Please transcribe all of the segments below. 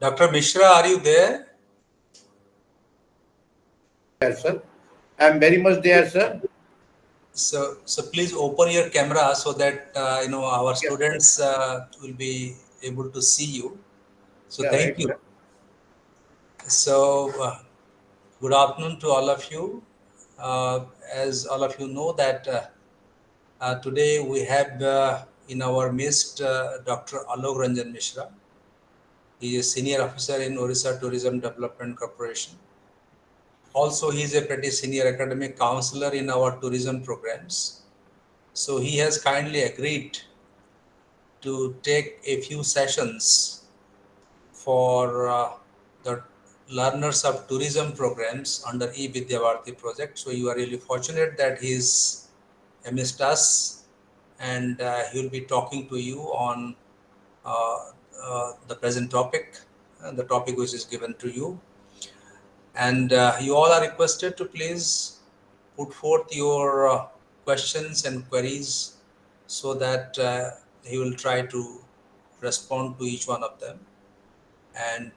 Dr. Mishra, are you there? Yes, sir. I'm very much there, sir. So please open your camera so that our Yes, sir. students will be able to see you. So Yeah, thank right, you. sir. So good afternoon to all of you. As all of you know that today we have in our midst Dr. Alok Ranjan Mishra. He is a senior officer in Orissa Tourism Development Corporation. Also, he is a pretty senior academic counselor in our tourism programs. So he has kindly agreed to take a few sessions for the learners of tourism programs under E-Vidyavarti project. So you are really fortunate that he is amidst us, and he will be talking to you on the present topic, the topic which is given to you. And you all are requested to please put forth your questions and queries so that he will try to respond to each one of them. And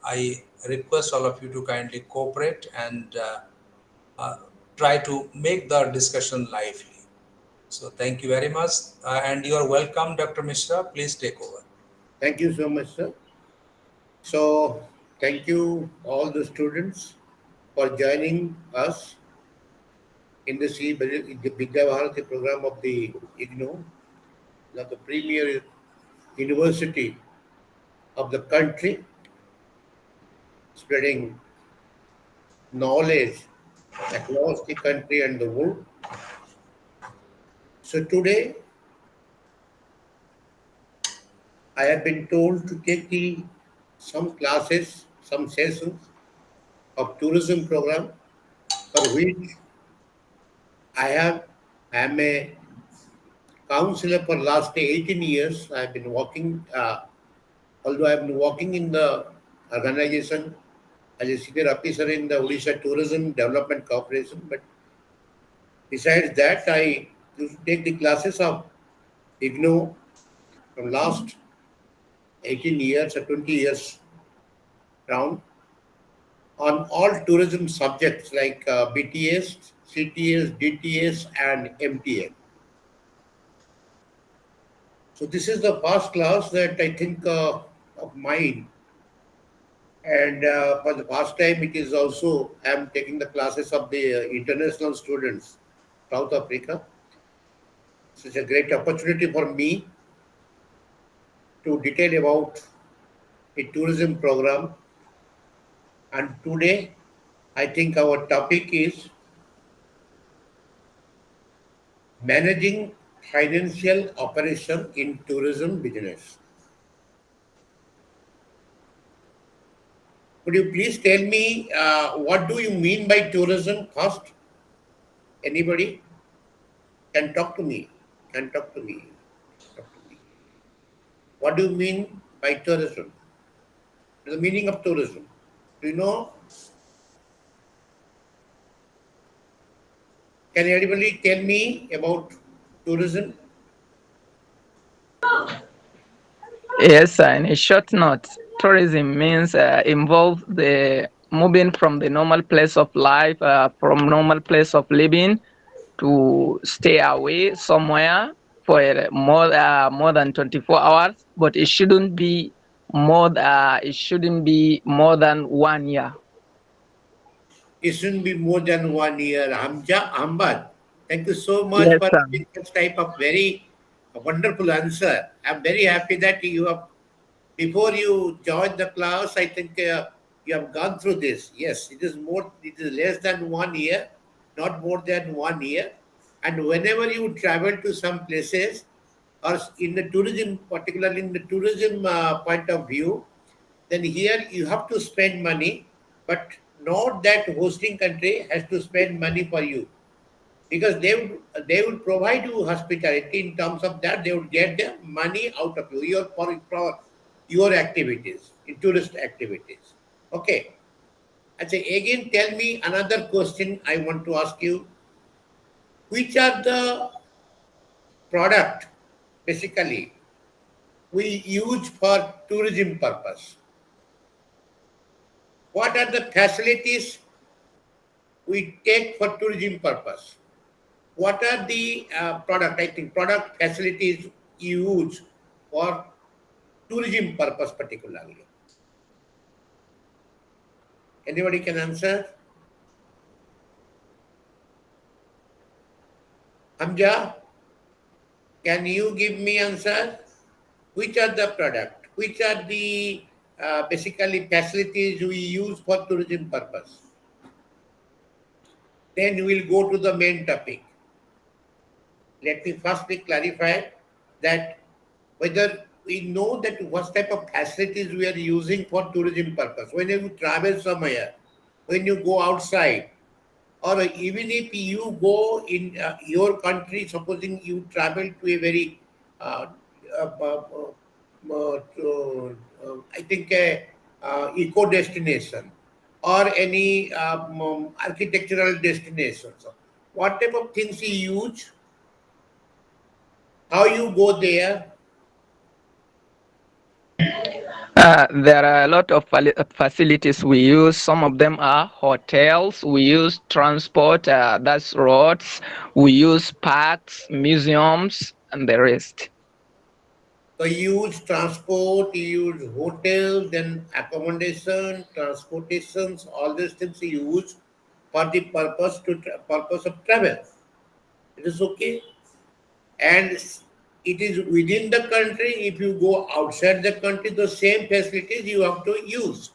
I request all of you to kindly cooperate and uh, try to make the discussion lively. So thank you very much. And you are welcome, Dr. Mishra. Please take over. Thank you so much, sir. So, thank you all the students for joining us in the Vidyavarati program of the IGNO, the premier university of the country, spreading knowledge across the country and the world. So today, I have been told to take some classes, some sessions of tourism program for which I am a counselor for last 18 years. I've been working, although I've been working in the organization as a senior officer in the Odisha Tourism Development Corporation. But besides that, I used to take the classes of IGNO from last 18 years or 20 years round on all tourism subjects like BTS, CTS, DTS, and MTA. So this is the first class that I think of mine, and for the first time, it is also I am taking the classes of the international students, South Africa. So it's a great opportunity for me to detail about a tourism program. And today, I think our topic is managing financial operation in tourism business. Could you please tell me what do you mean by tourism first? Anybody can talk to me. Can talk to me. Talk to me. What do you mean by tourism? The meaning of tourism. Do you know? Can anybody tell me about tourism? Yes, in a short note, tourism means involve the moving from the normal place of life, from normal place of living to stay away somewhere for more than 24 hours, but it shouldn't be more than 1 year. It shouldn't be more than 1 year. Ahmad, thank you so much Yes, for sir. giving such type of very wonderful answer. I'm very happy that you have, before you joined the class, I think you have gone through this. Yes, it is less than 1 year, not more than 1 year. And whenever you travel to some places, or in the tourism, particularly in the tourism point of view, then here you have to spend money, but not that hosting country has to spend money for you, because they would provide you hospitality. In terms of that, they would get the money out of you, for your activities, in tourist activities. Okay. I say again, tell me another question I want to ask you. Which are the product basically we use for tourism purpose? What are the facilities we take for tourism purpose? What are the product facilities used for tourism purpose particularly? Anybody can answer? Hamja, can you give me answer? Which are the product? Which are the basically facilities we use for tourism purpose? Then we'll go to the main topic. Let me firstly clarify that whether we know that what type of facilities we are using for tourism purpose. When you travel somewhere, when you go outside, or even if you go in your country, supposing you travel to a very, uh, I think, a eco destination or any architectural destination. So, what type of things you use, how you go there. There are a lot of facilities we use. Some of them are hotels. We use transport, that's roads. We use parks, museums, and the rest. So you use transport, you use hotel, then accommodation, transportations, all these things you use for the purpose of travel. It is okay. And it is within the country. If you go outside the country, the same facilities you have to use.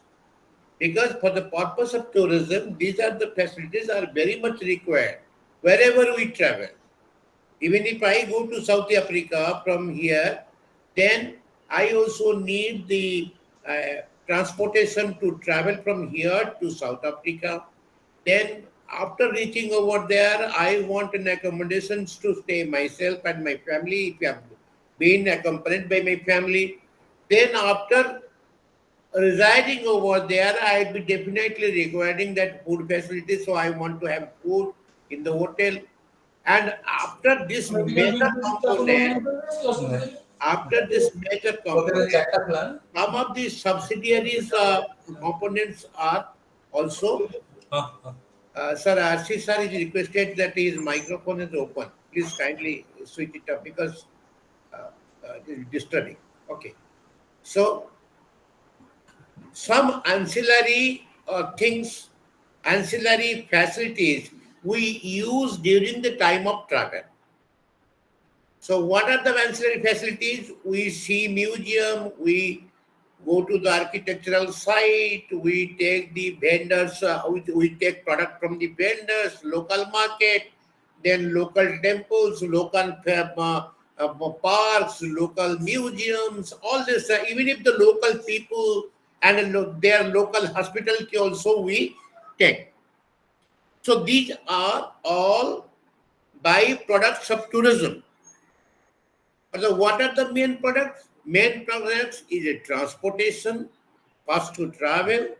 Because for the purpose of tourism, these are the facilities are very much required wherever we travel. Even if I go to South Africa from here, then I also need the transportation to travel from here to South Africa. Then after reaching over there, I want an accommodations to stay myself and my family if I have been accompanied by my family. Then after residing over there, I'll be definitely requiring that food facility. So I want to have food in the hotel. And after this major component, some of the subsidiaries components are also. Sir, Arshi sir is requested that his microphone is open. Please kindly switch it up because it is disturbing. Okay. So some ancillary things, ancillary facilities we use during the time of travel. So what are the ancillary facilities? We see museum, we go to the architectural site, we take the vendors, we take product from the vendors, local market, then local temples, local parks, local museums, all this, even if the local people and their local hospitality also we take. So these are all byproducts of tourism. So what are the main products? Main products is a transportation, first to travel,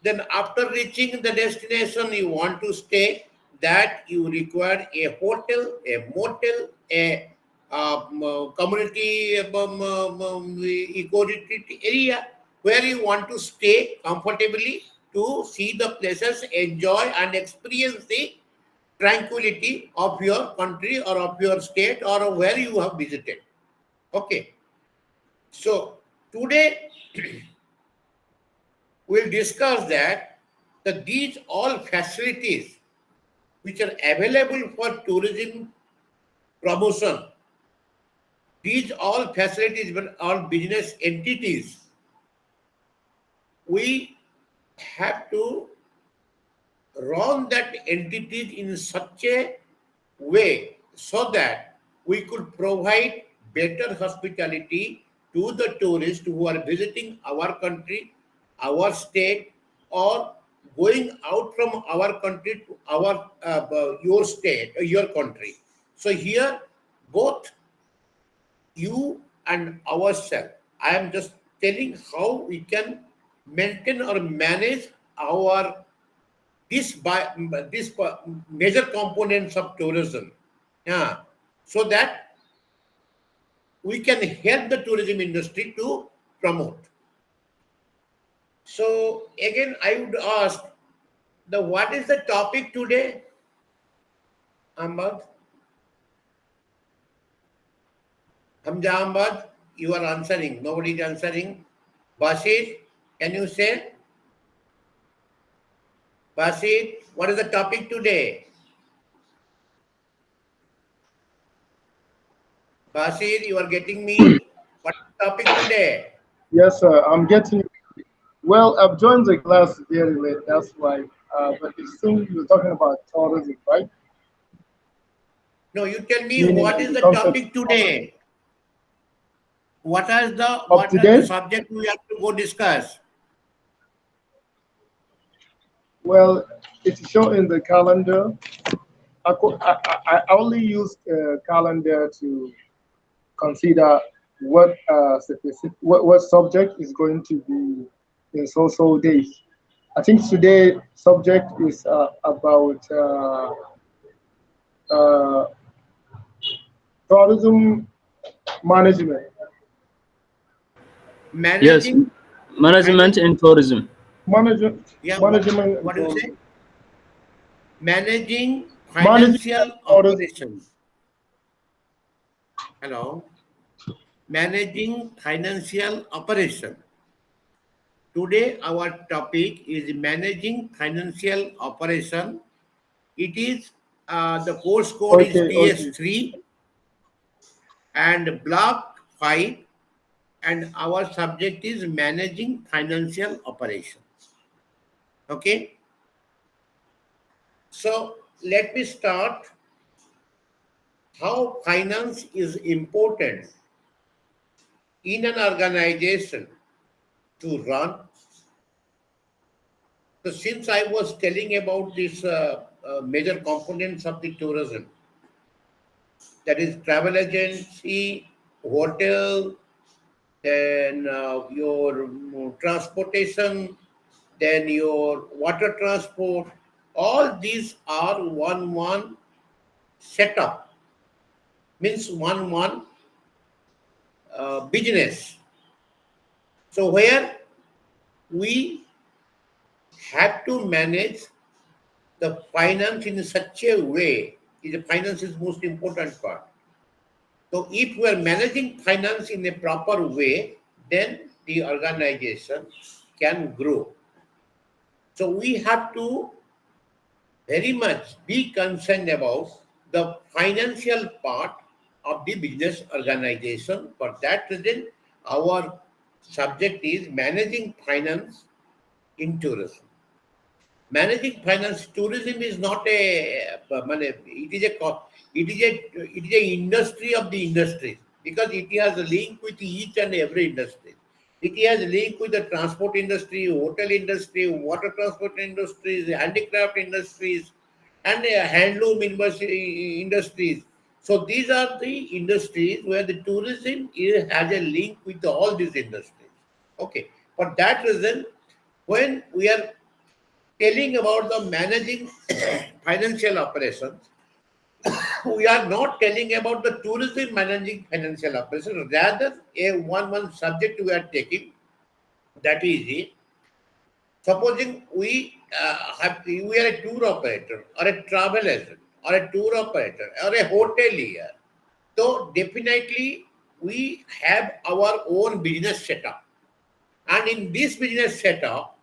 then after reaching the destination you want to stay, that you require a hotel, a motel, a community eco-retreat area where you want to stay comfortably to see the places, enjoy and experience the tranquility of your country or of your state or where you have visited. Okay. So today we'll discuss that these all facilities which are available for tourism promotion, these all facilities, but all business entities, we have to run that entities in such a way so that we could provide better hospitality to the tourists who are visiting our country, our state, or going out from our country to our your state, your country. So here, both you and ourselves, I am just telling how we can maintain or manage our this major components of tourism, yeah, so that we can help the tourism industry to promote. So again, I would ask what is the topic today, Ahmad? Hamza Ahmad, you are answering. Nobody is answering. Basit, can you say? Basit, what is the topic today? Basit, you are getting me? What is the topic today? Yes, sir. I'm getting. Well, I've joined the class very late. That's why. But it seems you're talking about tourism, right? No, you tell me Meaning what on is the the concept topic today? of What is the today. subject we have to go discuss? Well, it's shown in the calendar. I only use calendar to consider what specific what subject is going to be in so days. I think today subject is about uh, tourism management. Yes, Managing management finance. and tourism. Management, Yeah, management and what do you tourism. say? Managing Management and financial tourism. operations. Hello. Managing financial operation. Today, our topic is managing financial operation. It is the course code is Okay, okay. TS-03 and block 5, and our subject is managing financial operations. Okay, so let me start how finance is important in an organization to run. So since I was telling about this major components of the tourism, that is travel agency, hotel, then your transportation, then your water transport. All these are one setup, means one business. So where we have to manage the finance in such a way, the finance is most important part. So if we are managing finance in a proper way, then the organization can grow. So we have to very much be concerned about the financial part of the business organization. For that reason, our subject is managing finance in tourism. Managing finance tourism is not it is a industry of the industries, because it has a link with each and every industry. It has a link with the transport industry, hotel industry, water transport industries, handicraft industries, and handloom industries. So these are the industries where the tourism has a link with all these industries. Okay, for that reason, when we are telling about the managing financial operations, we are not telling about the tourism managing financial operations. Rather, a one subject we are taking, that is, supposing we are a tour operator or a travel agent or a tour operator or a hotelier. So definitely we have our own business setup, and in this business setup,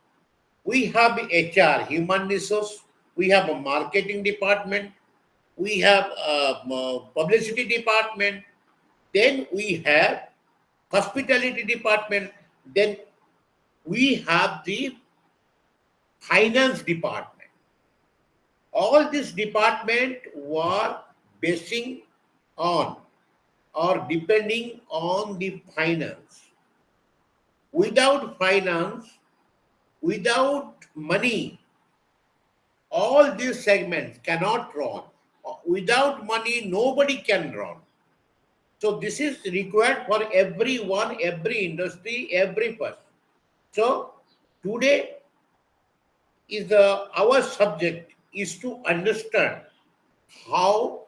we have HR, human resource, we have a marketing department, we have a publicity department, then we have hospitality department, then we have the finance department. All this department were basing on or depending on the finance. Without finance, without money, all these segments cannot run. Without money, nobody can run. So this is required for everyone, every industry, every person. So today is our subject is to understand how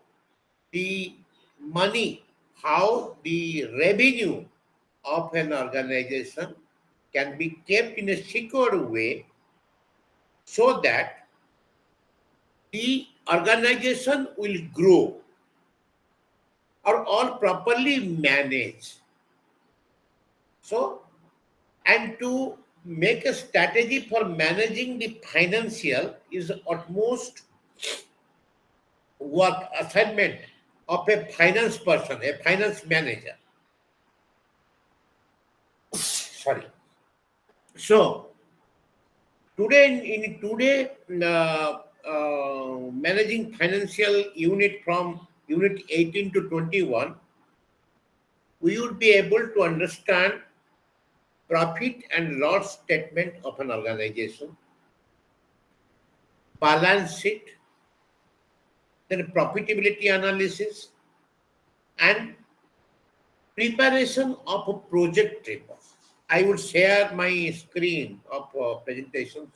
the money, how the revenue of an organization can be kept in a secured way so that the organization will grow or all properly managed. So, and to make a strategy for managing the financial is utmost work assignment of a finance person, a finance manager. Sorry. So today in today managing financial unit from unit 18 to 21, we would be able to understand profit and loss statement of an organization, balance sheet, then profitability analysis, and preparation of a project report. I would share my screen of presentations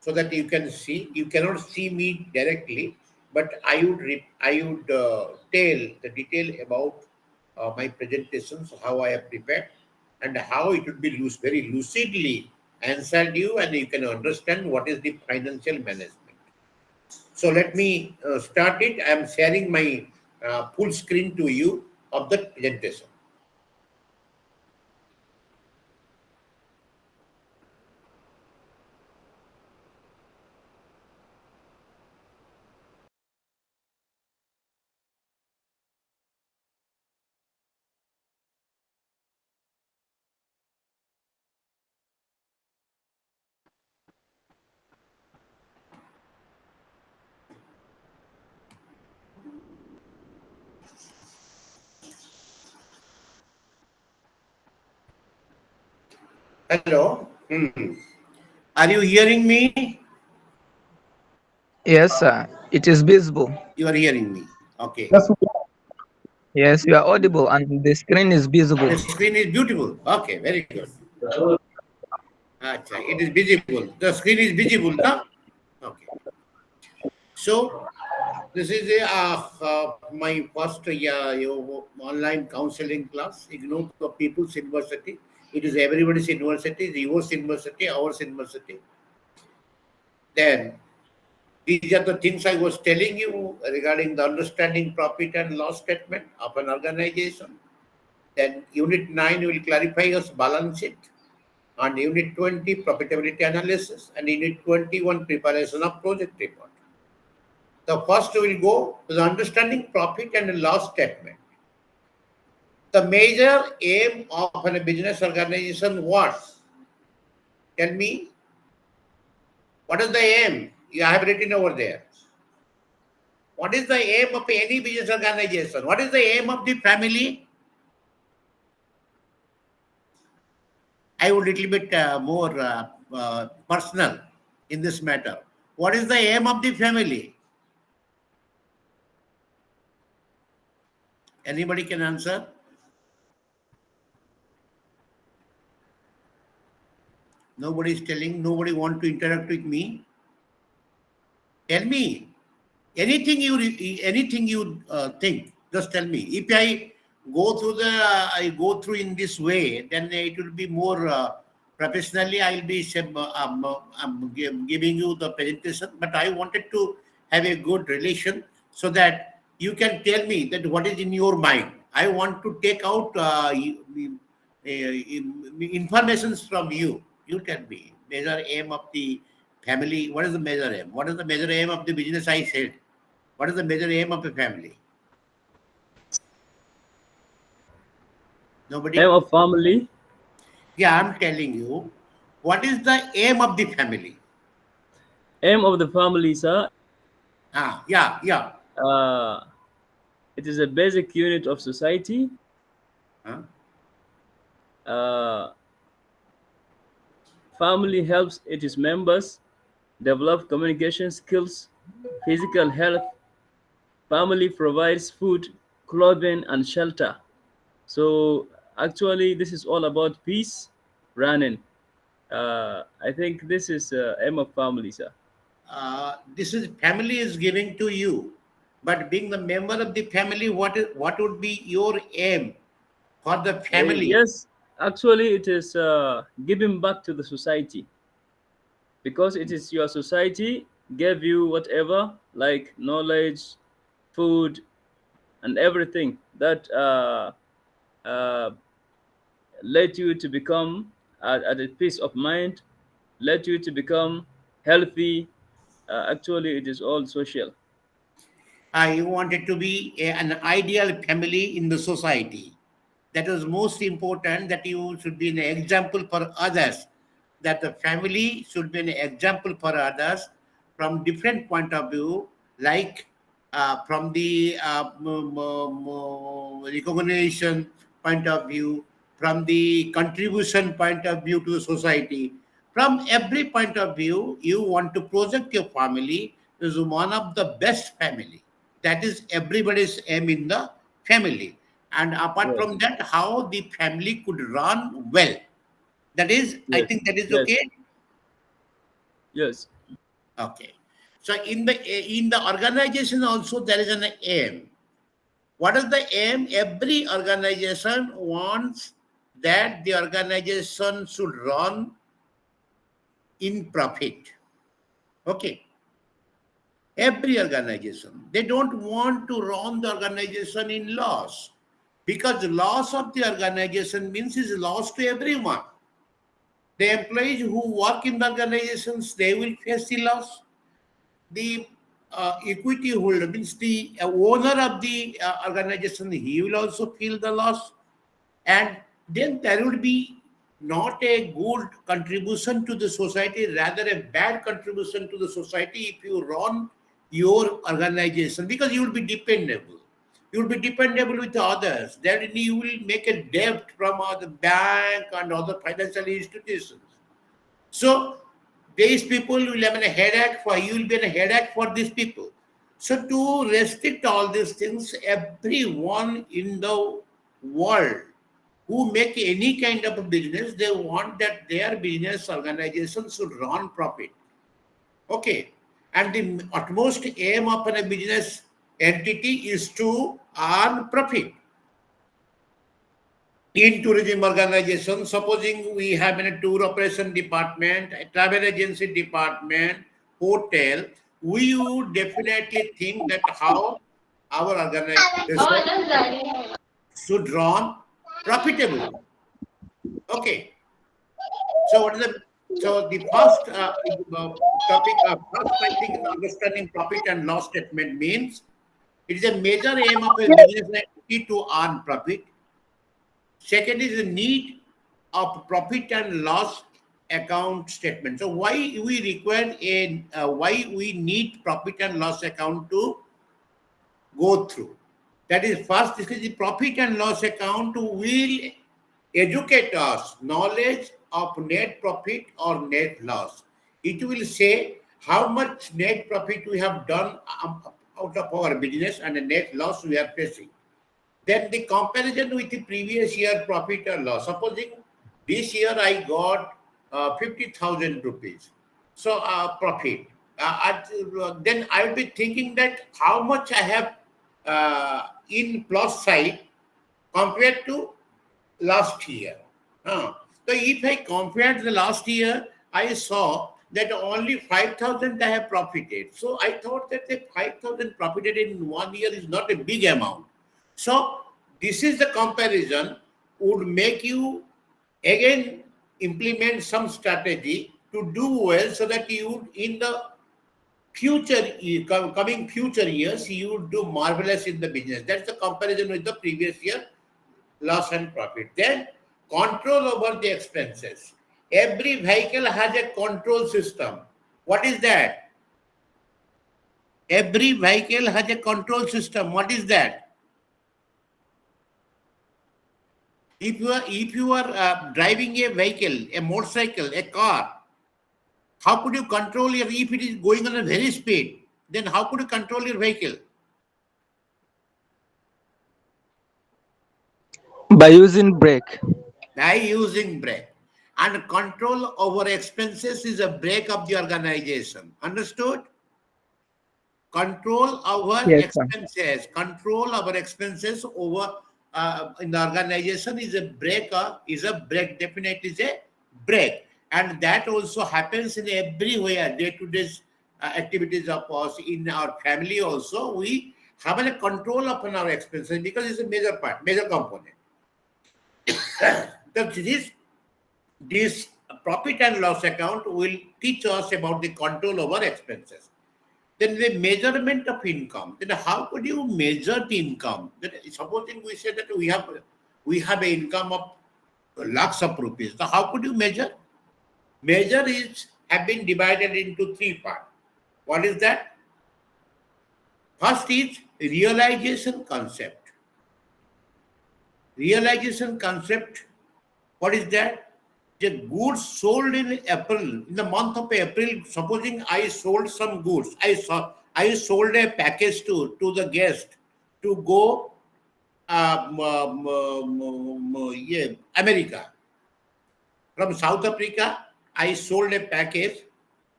so that you can see. You cannot see me directly, but I would tell the detail about my presentations, how I have prepared, and how it would be very lucidly answered you, and you can understand what is the financial management. So let me start it. I am sharing my full screen to you of the presentation. Hello. Are you hearing me? Yes, sir. It is visible. You are hearing me. Okay. That's Yes, you are audible and the screen is visible. The screen is beautiful. Okay, very good. Acha, it is visible. The screen is visible, no? Okay. So this is my first online counseling class. Ignore the People's University. It is everybody's university. It's yours university, ours university. Then these are the things I was telling you regarding the understanding profit and loss statement of an organization. Then Unit 9 will clarify us balance sheet, and Unit 20 profitability analysis, and Unit 21 preparation of project report. The first will go to the understanding profit and loss statement. The major aim of a business organization what? Tell me, what is the aim? You have written over there. What is the aim of any business organization? What is the aim of the family? I would little bit more personal in this matter. What is the aim of the family? Anybody can answer? Nobody is telling. Nobody want to interact with me. Tell me anything you think. Just tell me. If I go through in this way, then it will be more professionally. I'll be giving you the presentation, but I wanted to have a good relation so that you can tell me that what is in your mind. I want to take out informations from you. You tell me major aim of the family. What is the major aim? What is the major aim of the business? I said. What is the major aim of a family? Nobody? Aim of family. Yeah, I'm telling you. What is the aim of the family? Aim of the family, sir. Yeah. Uh, it is a basic unit of society. Huh? Uh, Family helps its members develop communication skills, physical health. Family provides food, clothing, and shelter. So actually, this is all about peace running. I think this is aim of family, sir. This is family is giving to you, but being the member of the family, what would be your aim for the family? Yes, Actually, it is giving back to the society, because it is your society gave you whatever, like knowledge, food, and everything that uh, let you to become at a peace of mind, let you to become healthy. Actually, it is all social. You wanted to be an ideal family in the society. That was most important, that you should be an example for others, that the family should be an example for others from different point of view, like from the recognition point of view, from the contribution point of view to the society. From every point of view, you want to project your family as one of the best family. That is everybody's aim in the family. And apart Yes, from that, how the family could run well. That is, I yes, think that is yes, okay. yes, Okay. So in the organization also there is an aim. What is the aim? Every organization wants that the organization should run in profit. Okay. Every organization. They don't want to run the organization in loss, because the loss of the organization means is loss to everyone. The employees who work in the organizations, they will face the loss. The equity holder means the owner of the organization, he will also feel the loss. And then there would be not a good contribution to the society, rather a bad contribution to the society if you run your organization, because you will be dependable. You will be dependable with others. Then you will make a debt from the bank and other financial institutions. So these people will have a headache for you, will be a headache for these people. So to restrict all these things, everyone in the world who make any kind of a business, they want that their business organization should run profit. Okay. And the utmost aim of a business entity is to earn profit. In tourism organization, supposing we have in a tour operation department, a travel agency department, hotel, we would definitely think that how our organization should run profitably. Okay. So what is the first topic of first, I think, in understanding profit and loss statement means it is a major aim of a business entity to earn profit. Second is the need of profit and loss account statement. So why we require why we need profit and loss account to go through? That is, first, this is the profit and loss account will educate us knowledge of net profit or net loss. It will say how much net profit we have done out of our business and the net loss we are facing. Then the comparison with the previous year profit or loss. Supposing this year I got 50,000 rupees. So profit. Then I will be thinking that how much I have in plus side compared to last year. So if I compared the last year, I saw that only 5,000 I have profited. So I thought that the 5,000 profited in 1 year is not a big amount. So this is the comparison would make you again implement some strategy to do well, so that you in the coming future years you would do marvelous in the business. That's the comparison with the previous year loss and profit. Then control over the expenses. Every vehicle has a control system. What is that? Every vehicle has a control system. What is that? If you are driving a vehicle, a motorcycle, a car, how could you control your, if it is going on a very speed, then how could you control your vehicle? By using brake. By using brake. And control over expenses is a brake of the organization. Understood? Control our Yes, sir. expenses. Control our expenses over in the organization is a break, definitely is a break. And that also happens in everywhere, day-to-day activities of us, in our family also. We have a control upon our expenses because it's a major part, major component. So this profit and loss account will teach us about the control over expenses. Then the measurement of income. Then how could you measure the income? Then supposing we say that we have an income of lakhs of rupees. So how could you measure? Measure is have been divided into three parts. What is that? First is realization concept. Realization concept. What is that? The goods sold in April, in the month of April. Supposing I sold some goods, I sold a package to the guest to go yeah, America. From South Africa, I sold a package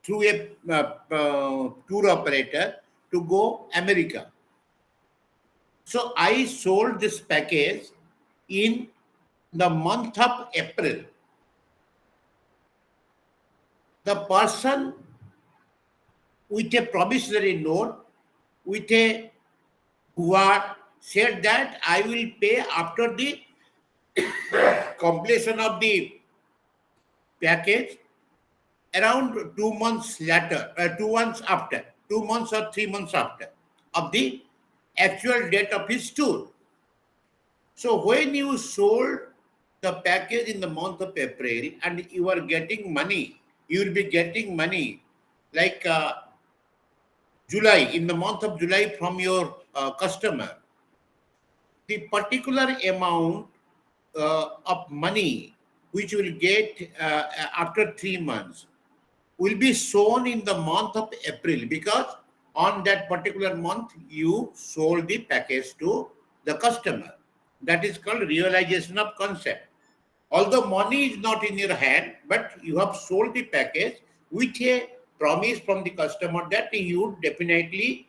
through a tour operator to go America. So I sold this package in the month of April. The person with a promissory note, with a who are said that I will pay after the completion of the package around 2 months later, 2 months after, 2 months or 3 months after of the actual date of his tour. So when you sold the package in the month of April and you are getting money, you will be getting money like July, in the month of July from your customer. The particular amount of money which you will get after 3 months will be shown in the month of April, because on that particular month you sold the package to the customer. That is called realization of concept. Although money is not in your hand, but you have sold the package with a promise from the customer that you definitely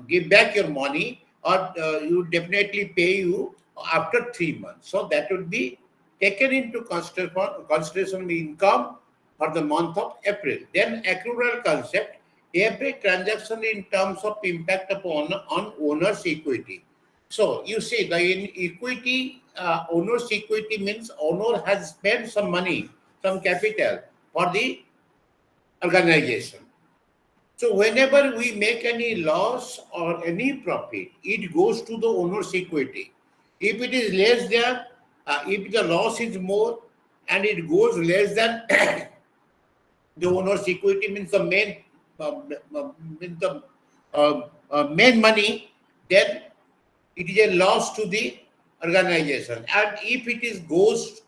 give back your money, or you definitely pay you after 3 months. So that would be taken into consideration income for the month of April. Then accrual concept, every transaction in terms of impact upon on owner's equity. So you see, the in equity, owner's equity means owner has spent some money, some capital for the organization. So whenever we make any loss or any profit, it goes to the owner's equity. If it is less than, if the loss is more and it goes less than the owner's equity, means the main means the main money, then it is a loss to the organization. And if it is goes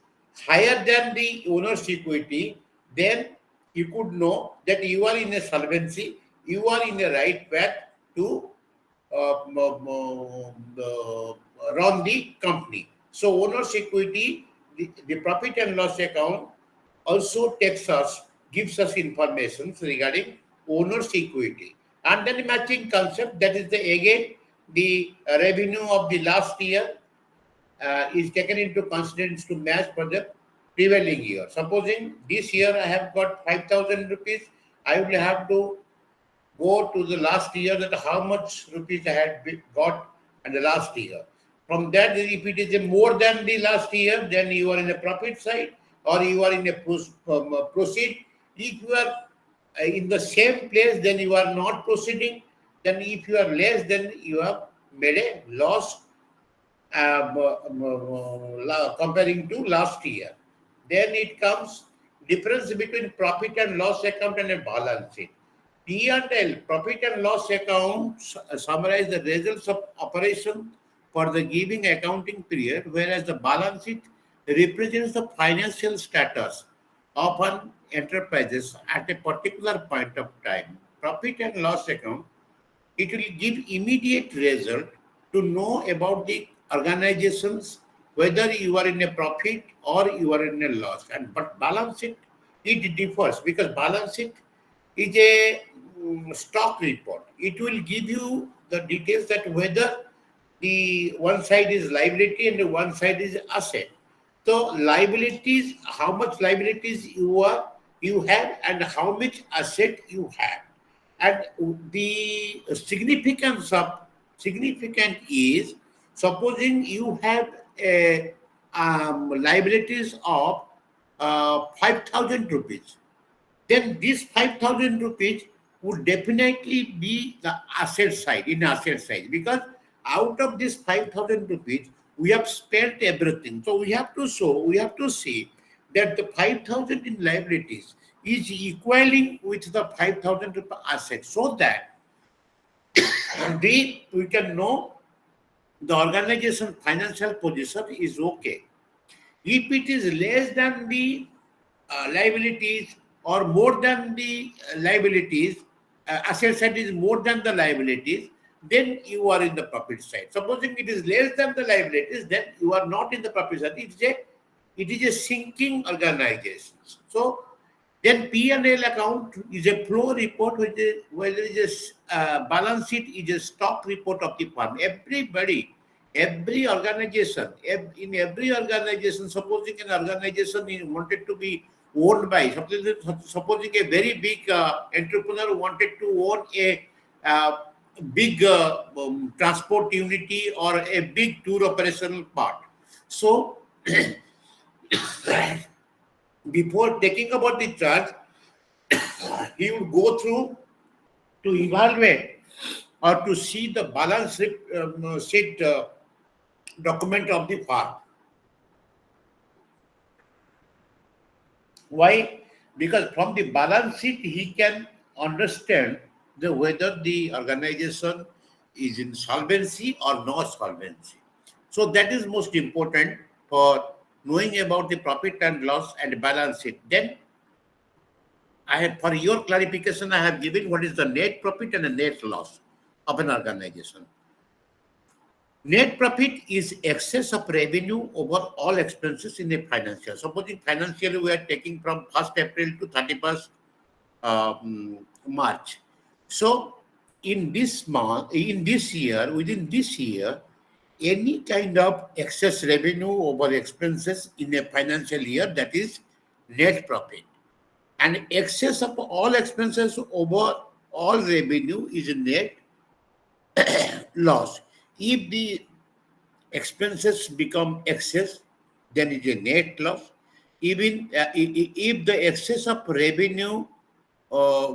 higher than the owner's equity, then you could know that you are in a solvency, you are in the right path to run the company. So owner's equity, the profit and loss account also gives us information regarding owner's equity. And then the matching concept, that is again the revenue of the last year is taken into consideration to match for the prevailing year. Supposing this year I have got 5,000 rupees, I will have to go to the last year, that how much rupees I had got in the last year. From that, if it is more than the last year, then you are in a profit side or you are in a proceed. If you are in the same place, then you are not proceeding. Then if you are less, then you have made a loss comparing to last year. Then it comes difference between profit and loss account and a balance sheet. P&L, profit and loss account, summarize the results of operation for the giving accounting period, whereas the balance sheet represents the financial status of an enterprises at a particular point of time. Profit and loss account, it will give immediate result to know about the organizations, whether you are in a profit or you are in a loss. And but balance sheet, it differs, because balance sheet is a stock report. It will give you the details that whether the one side is liability and the one side is asset. So liabilities, how much liabilities you have and how much asset you have. And the significant is, supposing you have a liabilities of 5,000 rupees, then this 5,000 rupees would definitely be the asset side, in asset side, because out of this 5,000 rupees, we have spent everything. So we have to see that the 5,000 in liabilities is equaling with the 5,000 rupee asset, so that we can know the organization financial position is okay. If it is less than the liabilities or more than the liabilities, asset side is more than the liabilities, then you are in the profit side. Supposing it is less than the liabilities, then you are not in the profit side. It is a sinking organization. So then P&L account is a flow report, which is, whether it is balance sheet is a stock report of the firm. Every organization, in every organization, supposing an organization is wanted to be owned by, supposing a very big entrepreneur wanted to own a big transport unity or a big tour operational part. So before taking about the charge, he would go through to evaluate or to see the balance sheet document of the farm. Why? Because from the balance sheet, he can understand whether the organization is in solvency or no solvency. So that is most important for knowing about the profit and loss and balance sheet. Then I have, for your clarification, I have given what is the net profit and the net loss of an organization. Net profit is excess of revenue over all expenses in a financial. Supposing financially we are taking from 1st April to 31st March. So in this year, within this year, any kind of excess revenue over expenses in a financial year, that is net profit. And excess of all expenses over all revenue is a net loss. If the expenses become excess, then it is a net loss. Even if the excess of revenue uh,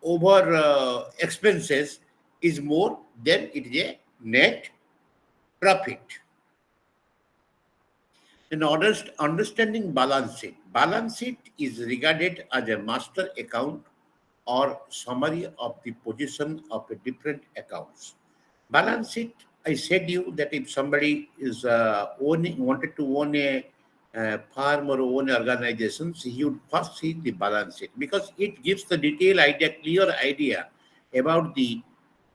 over expenses is more, then it is a net profit. In order understanding balance sheet is regarded as a master account or summary of the position of the different accounts. Balance sheet, I said you that if somebody is wanted to own a farm or own organizations, he would first see the balance sheet because it gives the detailed idea, clear idea about the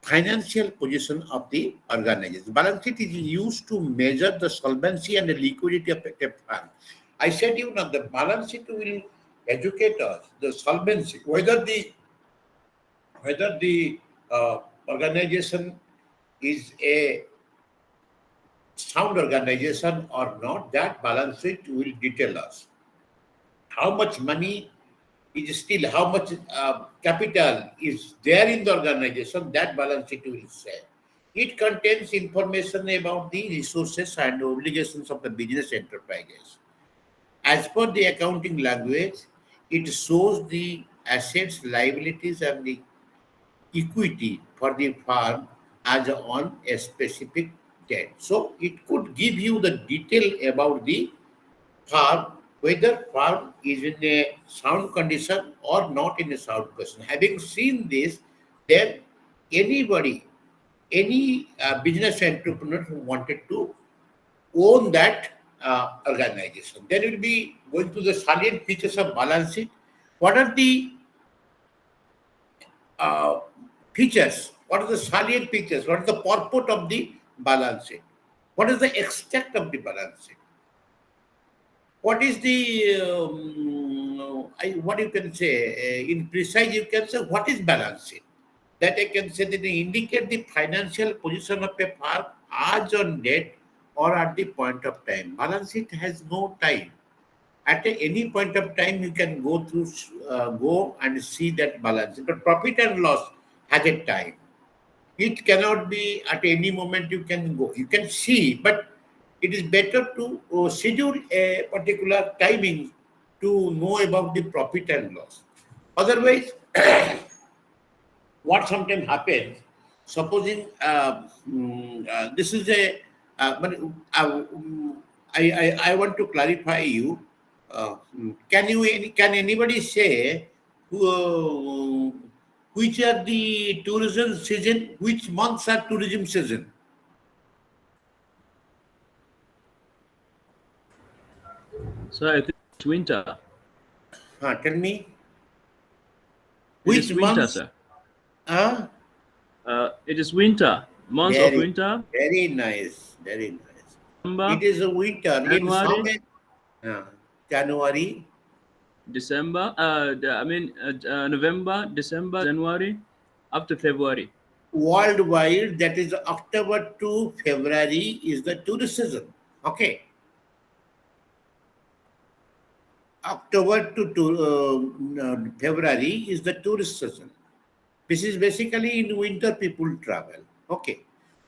financial position of the organization. Balance sheet is used to measure the solvency and the liquidity of a firm. I said you know the balance sheet will educate us the solvency, whether the organization is a sound organization or not, that balance sheet will detail us. How much money is still, how much capital is there in the organization, that balance sheet will say. It contains information about the resources and obligations of the business enterprises. As per the accounting language, it shows the assets, liabilities, and the equity for the firm as on a specific date. So it could give you the detail about the farm, whether farm is in a sound condition or not in a sound condition. Having seen this, then anybody, any business entrepreneur who wanted to own that organization, then will be going to the salient features of balance sheet. What are the uh, features? What are the salient features? What is the purport of the balance sheet? What is the extent of the balance sheet? What is the what you can say in precise? You can say what is balance sheet. That I can say that they indicate the financial position of a firm as on date or at the point of time. Balance sheet has no time. At any point of time, you can go through, go and see that balance. But profit and loss has a time. It cannot be at any moment you can go. You can see, but it is better to schedule a particular timing to know about the profit and loss. Otherwise, what sometimes happens, supposing this is a, but I want to clarify you. Can anybody say which are the tourism season? Which months are tourism season? So I think it's winter. Tell me It is which winter, months? sir. Uh, It is winter. Months of very, winter. very nice, very nice. It December, is a winter in January, some January. December. November, December, January, up to February. Worldwide, that is October to February is the tourist season. Okay. October to February is the tourist season. This is basically in winter people travel. Okay.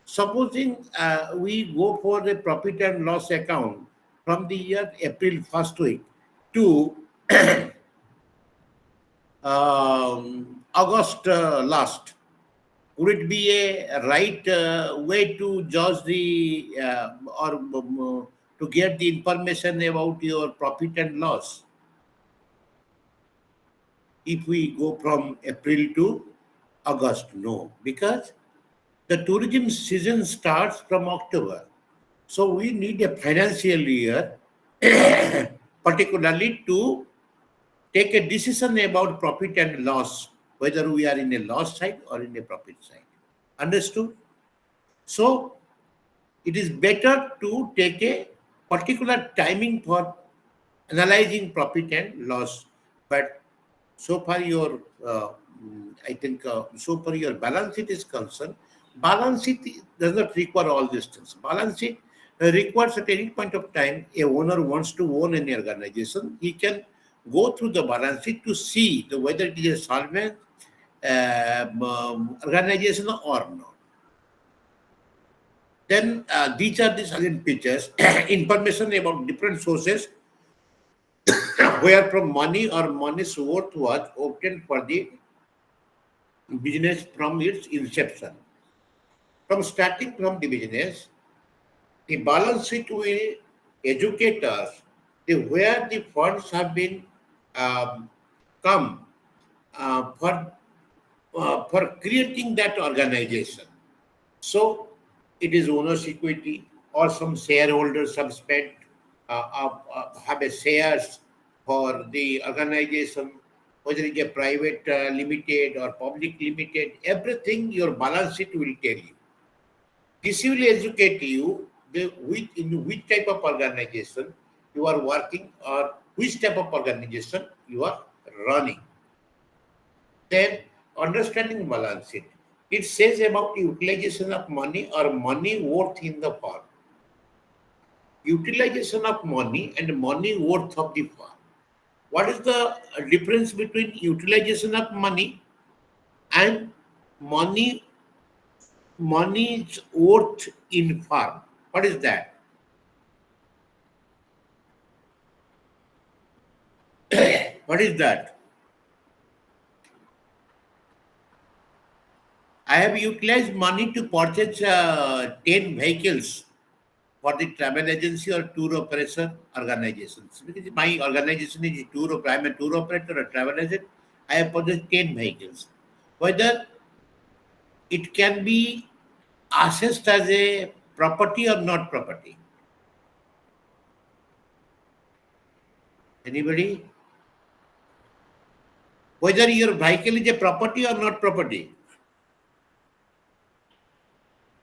Supposing we go for the profit and loss account from the year April first week to August last, would it be a right way to judge the or to get the information about your profit and loss if we go from April to August? No, because the tourism season starts from October. So we need a financial year, particularly to take a decision about profit and loss, whether we are in a loss side or in a profit side. Understood? So it is better to take a particular timing for analyzing profit and loss. But so far your, I think, so far your balance sheet is concerned, balance sheet does not require all these things. Balance sheet requires at any point of time, a owner wants to own any organization, he can go through the balance sheet to see whether it is a solvent organization or not. Then these are the silent pictures, information about different sources where from money or money's worth was obtained for the business from its inception. From starting from the business, the balance sheet will educate us where the funds have been um, come uh, for for creating that organization. So it is owner's equity or some shareholders have spent, have a shares for the organization, whether it's a private limited or public limited, everything your balance sheet will tell you. This will educate you in which type of organization you are working or which type of organization you are running. Then understanding balance sheet. It says about utilization of money or money worth in the firm. Utilization of money and money worth of the firm. What is the difference between utilization of money and money money's worth in firm? What is that? What is that? I have utilized money to purchase 10 vehicles for the travel agency or tour operator organizations. Because my organization is I'm a tour operator or travel agent, I have purchased 10 vehicles. Whether it can be assessed as a property or not property. Anybody? Whether your vehicle is a property or not property.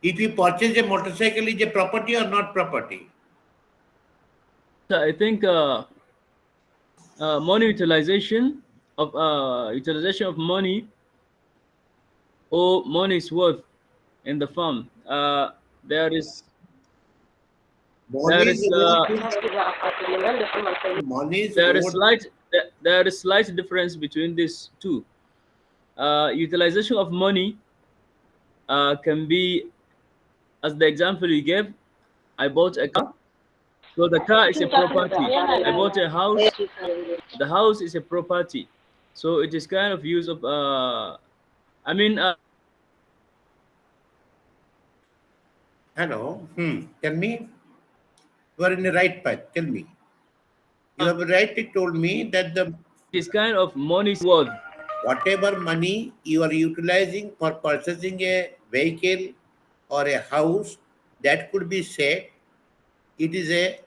If you purchase a motorcycle, is a property or not property? So I think money utilization of money or money's worth in the firm. there is Money there is is owed to money is there is owed. slight there is slight difference between these two. Utilization of money can be, as the example you gave, I bought a car. So the car is a property. I bought a house. The house is a property. So it is kind of use of I mean Hello. Tell me. You are in the right path. Tell me. You have rightly told me that the it is kind of money's worth. whatever money you are utilizing for purchasing a vehicle or a house, that could be said it is a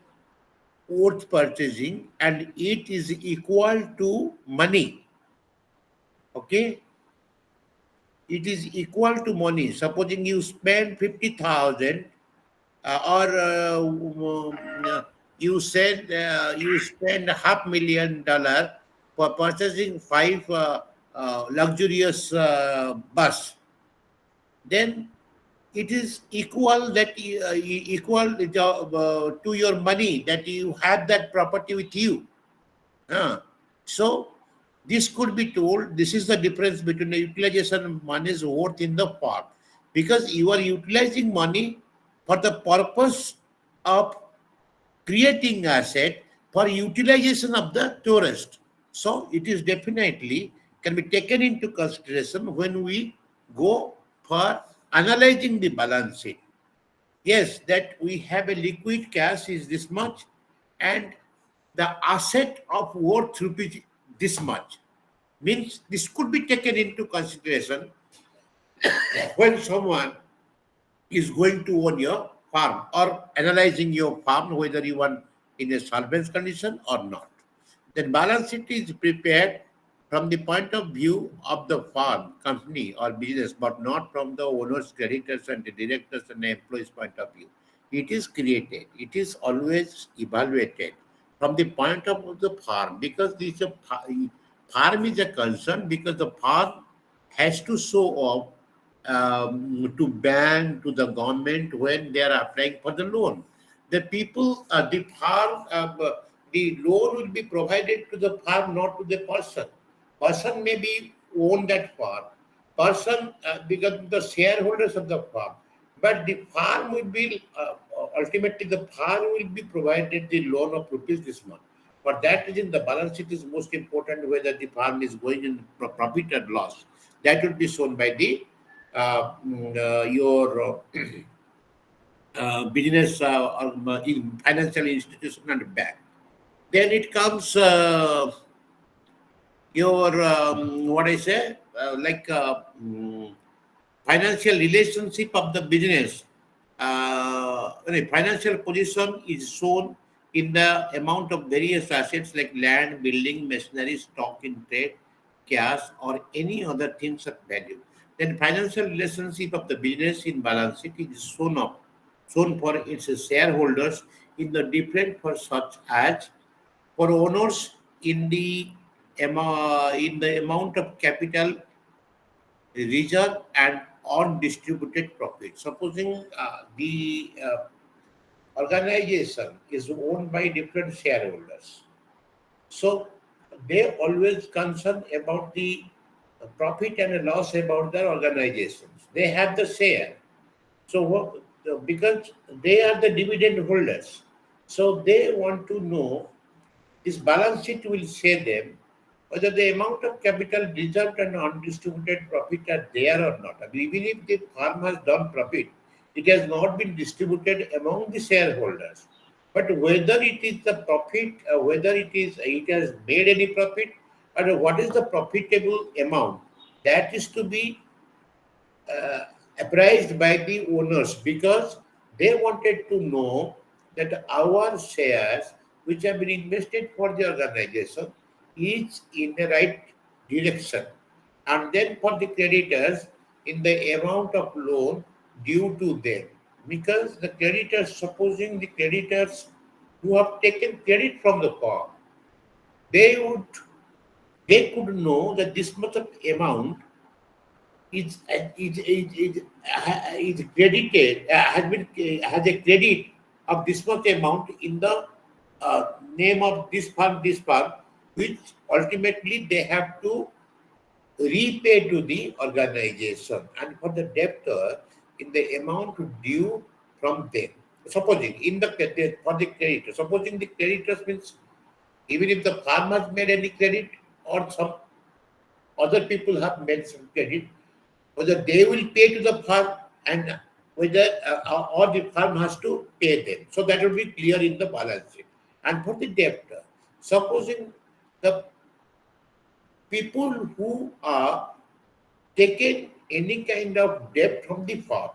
worth purchasing and it is equal to money. Okay? It is equal to money. Supposing you spend 50,000 or you said you spend $500,000 for purchasing five luxurious bus, then it is equal that equal to your money that you have that property with you. So this could be told this is the difference between the utilization of money's worth in the farm, because you are utilizing money for the purpose of creating asset for utilization of the tourist. So it is definitely can be taken into consideration when we go for analyzing the balance sheet. Yes, that we have a liquid cash is this much and the asset of worth rupees this much, means this could be taken into consideration when someone is going to own your farm or analyzing your farm whether you want in a solvent condition or not. Then balance sheet is prepared from the point of view of the farm, company or business, but not from the owners, creditors and the directors and the employees point of view. It is created. It is always evaluated from the point of view of the farm, because this farm is a concern, because the farm has to show off to bank, to the government when they are applying for the loan. The people, the farm, the loan will be provided to the farm, not to the person. Person may be own that farm. Person become the shareholders of the farm. But the farm will be, ultimately the farm will be provided the loan of rupees this month. For that reason, the balance sheet is most important, whether the farm is going in profit or loss. That will be shown by the your business or financial institution and bank. Then it comes your what I say financial relationship of the business. The financial position is shown in the amount of various assets like land, building, machinery, stock in trade, cash, or any other things of value. Then financial relationship of the business in balance sheet is shown for its shareholders in the different for such as for owners in the amount of capital reserve and on distributed profit. Supposing the organization is owned by different shareholders, so they always concern about the profit and the loss about their organizations. They have the share. So because they are the dividend holders, so they want to know this balance sheet will say them whether the amount of capital reserved and undistributed profit are there or not. I mean, even if the firm has done profit, it has not been distributed among the shareholders. But whether it is the profit, whether it has made any profit, or what is the profitable amount, that is to be appraised by the owners, because they wanted to know that our shares which have been invested for the organization is in the right direction, and then for the creditors in the amount of loan due to them, because the creditors, supposing the creditors who have taken credit from the firm, they would they could know that this much of amount is credited, has a credit of this much amount in the name of this fund, which ultimately they have to repay to the organization, and for the debtor in the amount due from them. Supposing in the for the creditor, supposing the creditors means even if the farm has made any credit or some other people have made some credit, whether they will pay to the farm and whether or the farm has to pay them. So that will be clear in the balance sheet. And for the debtor, supposing the people who are taken any kind of debt from the farm,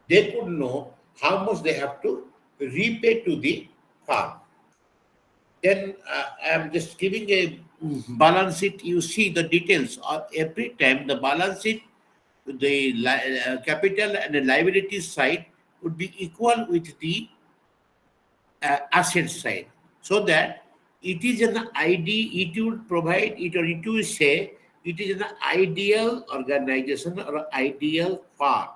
they could know how much they have to repay to the farm. Then I am just giving a balance sheet. You see the details. Every time the balance sheet, the capital and the liability side would be equal with the asset side, so that it is an ID, it would provide it, or it will say it is an ideal organization or ideal farm.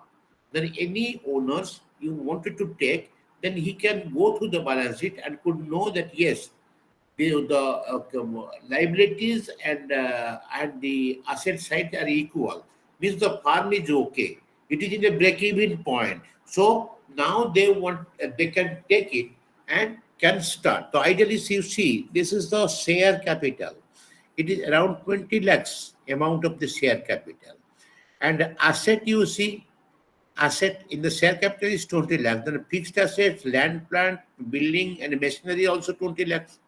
Then any owners you wanted to take, then he can go through the balance sheet and could know that yes, the liabilities and the asset side are equal. Means the farm is okay. It is in a break-even point. So now they can take it and can start. So ideally, you see, this is the share capital. It is around 20 lakhs amount of the share capital. And asset, you see, asset in the share capital is 20 lakhs. Then fixed assets, land, plant, building, and machinery also 20 lakhs.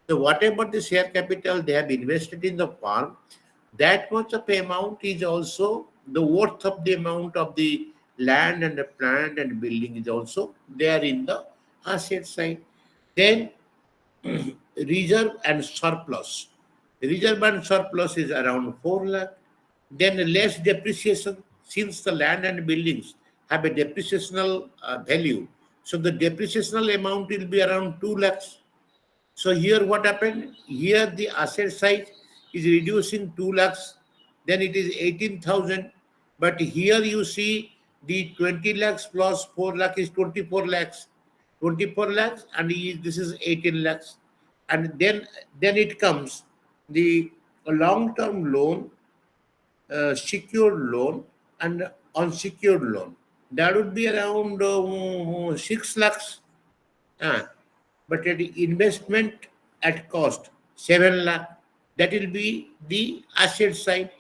So whatever the share capital they have invested in the farm, that much of amount is also the worth of the amount of the land and the plant and building is also there in the asset side. Then reserve and surplus. Reserve and surplus is around 4 lakh. Then less depreciation, since the land and buildings have a depreciational value. So the depreciational amount will be around 2 lakhs. So here what happened? Here the asset side is reducing 2 lakhs, then it is 18,000. But here you see the 20 lakhs plus 4 lakh is 24 lakhs. 24 lakhs and this is 18 lakhs. And then it comes the long-term loan, secured loan and unsecured loan. That would be around 6 lakhs. But at the investment at cost 7 lakh, that will be the asset side.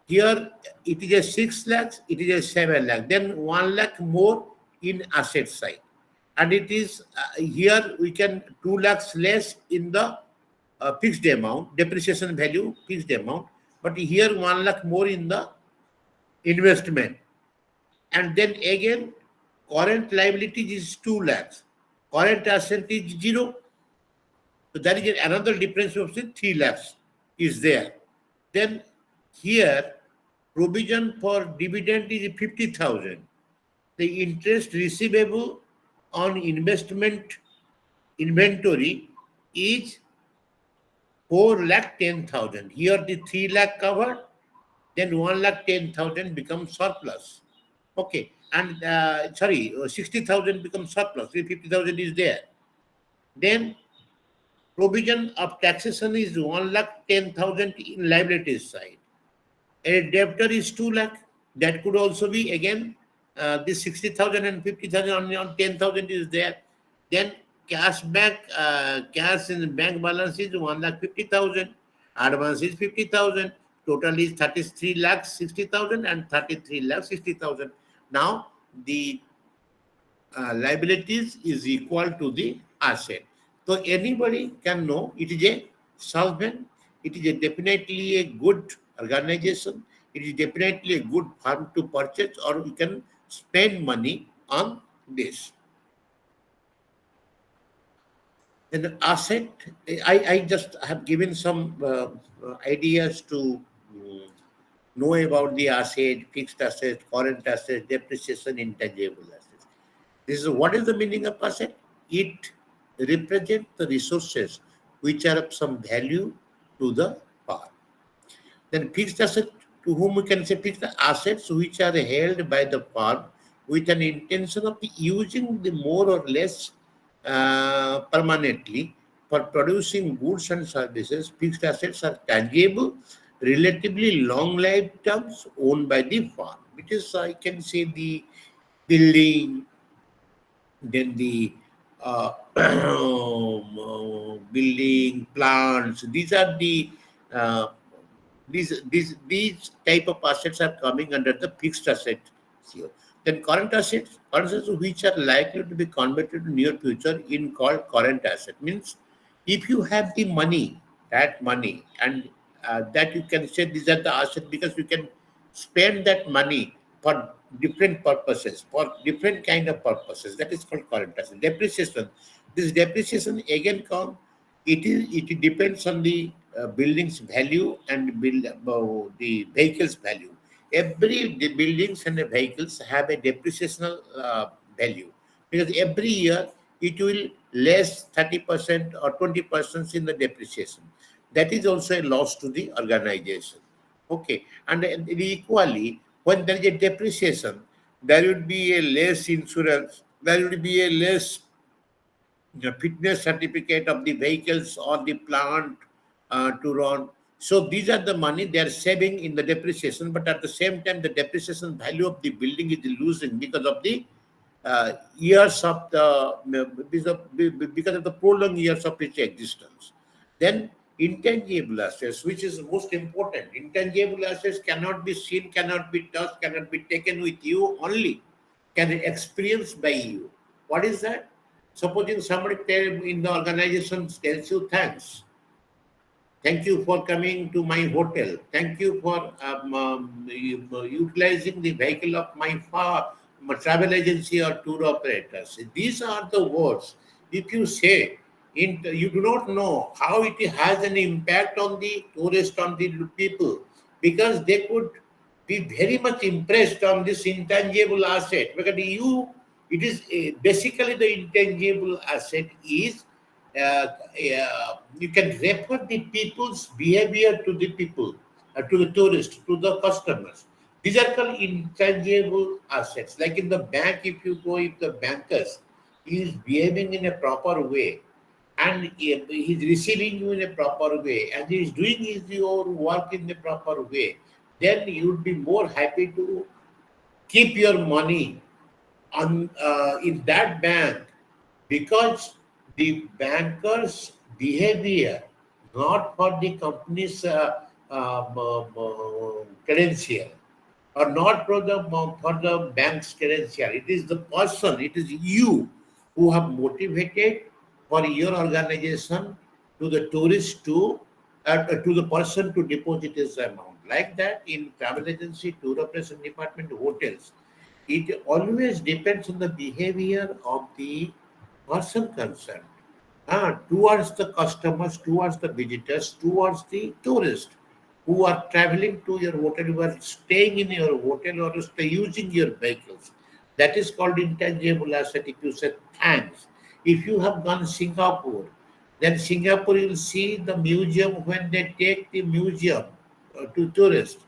Here it is a 6 lakhs, it is a 7 lakh, then 1 lakh more in asset side. And it is here we can 2 lakhs less in the fixed amount, depreciation value, fixed amount, but here 1 lakh more in the investment. And then again, current liabilities is 2 lakhs, current asset is 0. So that is another difference of say 3 lakhs is there. Then here, provision for dividend is 50,000. The interest receivable on investment inventory is 4 lakh 10,000. Here the 3 lakh covered, then 1 lakh 10,000 becomes surplus. Okay, and 60,000 becomes surplus. 50,000 is there. Then provision of taxation is 1 lakh 10,000 in liabilities side. A debtor is 2 lakh. That could also be again this 60,000 and 50,000 on 10,000 is there. Then cash in the bank balance is 1 lakh 50,000. Advance is 50,000. Total is 33 lakh 60,000 and 33 lakh 60,000. Now the liabilities is equal to the asset. So anybody can know it is a solvent, it is definitely a good organization, it is definitely a good firm to purchase, or you can spend money on this. And asset, I just have given some ideas to know about the asset, fixed asset, current asset, depreciation, intangible assets. This is what is the meaning of asset? It represents the resources which are of some value to the farm. Then fixed asset to whom we can say fixed assets which are held by the firm with an intention of using the more or less permanently for producing goods and services. Fixed assets are tangible, relatively long life terms owned by the firm, which is, I can say, the building, then the building plants. These are the uh, these type of assets are coming under the fixed asset here. Then current assets which are likely to be converted in near future in called current asset, means if you have the money, that money, and that you can say these are the assets because you can spend that money for different purposes, for different kind of purposes. That is called current asset. Depreciation. This depreciation again come. It depends on the building's value and the vehicle's value. The buildings and the vehicles have a depreciational value because every year it will less 30% or 20% in the depreciation. That is also a loss to the organization. Okay, and equally, when there is a depreciation, there would be a less insurance, there would be a less the fitness certificate of the vehicles or the plant to run. So these are the money they are saving in the depreciation, but at the same time, the depreciation value of the building is losing because of the years of because of the prolonged years of its existence. Then intangible assets, which is most important. Intangible assets cannot be seen, cannot be touched, cannot be taken with you only, can be experienced by you. What is that? Supposing somebody in the organization tells you thanks. Thank you for coming to my hotel. Thank you for utilizing the vehicle of my travel agency or tour operators. These are the words. If you say, you do not know how it has an impact on the tourist, on the people, because they could be very much impressed on this intangible asset. Because it is basically the intangible asset is you can refer the people's behavior to the people, to the tourists, to the customers. These are called intangible assets. Like in the bank, if you go, if the bankers is behaving in a proper way, and he's receiving you in a proper way, and he's doing your work in a proper way, then you would be more happy to keep your money on in that bank because the bankers' behavior, not for the company's credential, or not for the bank's credential. It is the person, it is you who have motivated for your organization to the tourist to the person to deposit his amount. Like that in travel agency, tour operation department, hotels, it always depends on the behavior of the person concerned towards the customers, towards the visitors, towards the tourists who are traveling to your hotel, who are staying in your hotel or stay using your vehicles. That is called intangible asset. If you say thanks, if you have gone Singapore, then Singapore you will see the museum when they take the museum to tourists.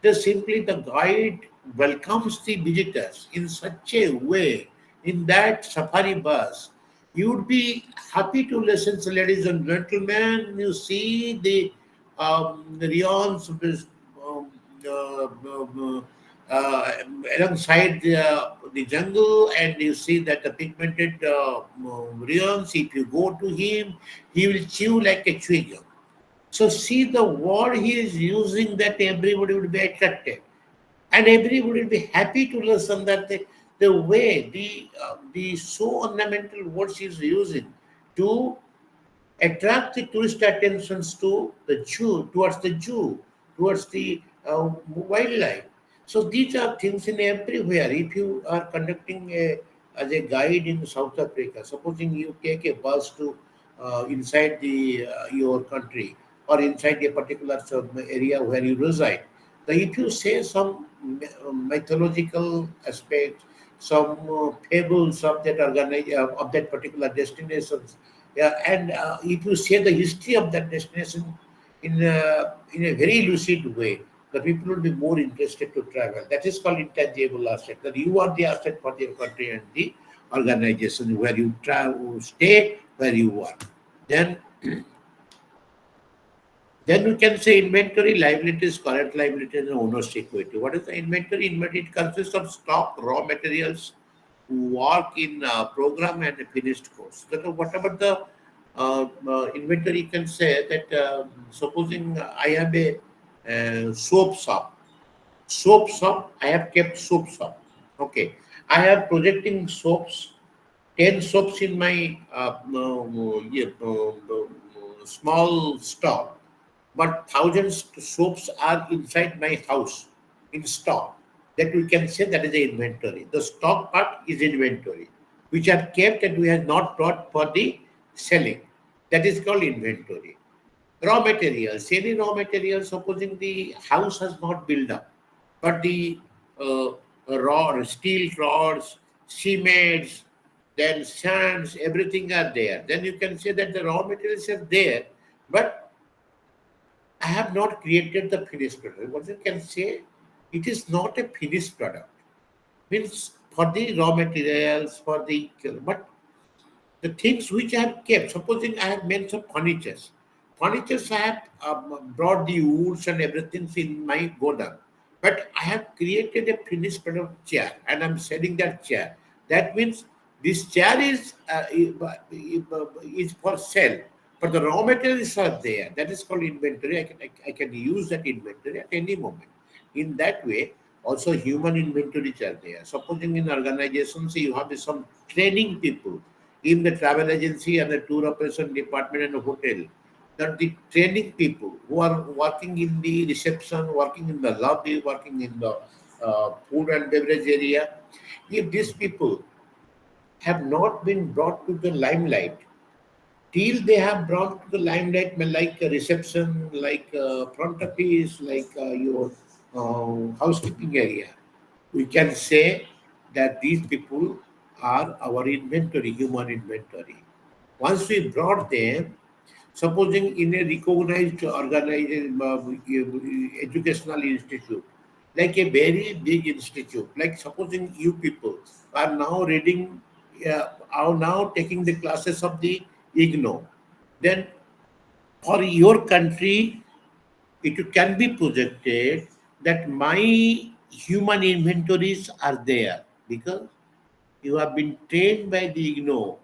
Just simply the guide welcomes the visitors in such a way in that safari bus. You would be happy to listen, so ladies and gentlemen. You see the rions of this, um, uh, um, uh, alongside the jungle, and you see that the pigmented rions. If you go to him, he will chew like a chewing gum. So see the word he is using that everybody would be attracted and everybody will be happy to listen that the way the so ornamental words he's using to attract the tourist attentions to the Jew, towards the wildlife. So these are things in everywhere. If you are conducting as a guide in South Africa, supposing you take a bus to inside the your country or inside a particular area where you reside, if you say some mythological aspects, some fables of that of that particular destinations, yeah, and if you say the history of that destination in a very lucid way, the people will be more interested to travel. That is called intangible asset. That you are the asset for your country and the organization where you travel, stay, where you work. Then we can say inventory liabilities, current liabilities, and owner's equity. What is the inventory? Inventory it consists of stock, raw materials, work in program, and a finished goods. So what about the inventory? You can say that supposing I have a soap shop. Soap shop, I have kept soap shop. Okay. I have projecting soaps, 10 soaps in my yeah, small store, but thousands soaps are inside my house in stock. That we can say that is the inventory. The stock part is inventory, which are kept and we have not brought for the selling. That is called inventory. Raw materials, any raw materials, supposing the house has not built up, but the uh, raw steel rods, cements, then sands, everything are there. Then you can say that the raw materials are there, but I have not created the finished product. What you can say, it is not a finished product. Means for the raw materials, for the but the things which I have kept, supposing I have made some furnitures. Furnitures I have brought the woods and everything in my godown. But I have created a finished product chair and I'm selling that chair. That means this chair is for sale, but the raw materials are there. That is called inventory. I can use that inventory at any moment. In that way, also human inventories are there. Supposing in organizations you have some training people in the travel agency and the tour operation department and the hotel, that the training people who are working in the reception, working in the lobby, working in the food and beverage area, if these people have not been brought to the limelight, till they have brought to the limelight, like a reception, like front office, like your housekeeping area, we can say that these people are our inventory, human inventory. Once we brought them, supposing in a recognized organization, educational institute, like a very big institute, like supposing you people are now reading, are now taking the classes of the IGNO, then for your country, it can be projected that my human inventories are there because you have been trained by the IGNO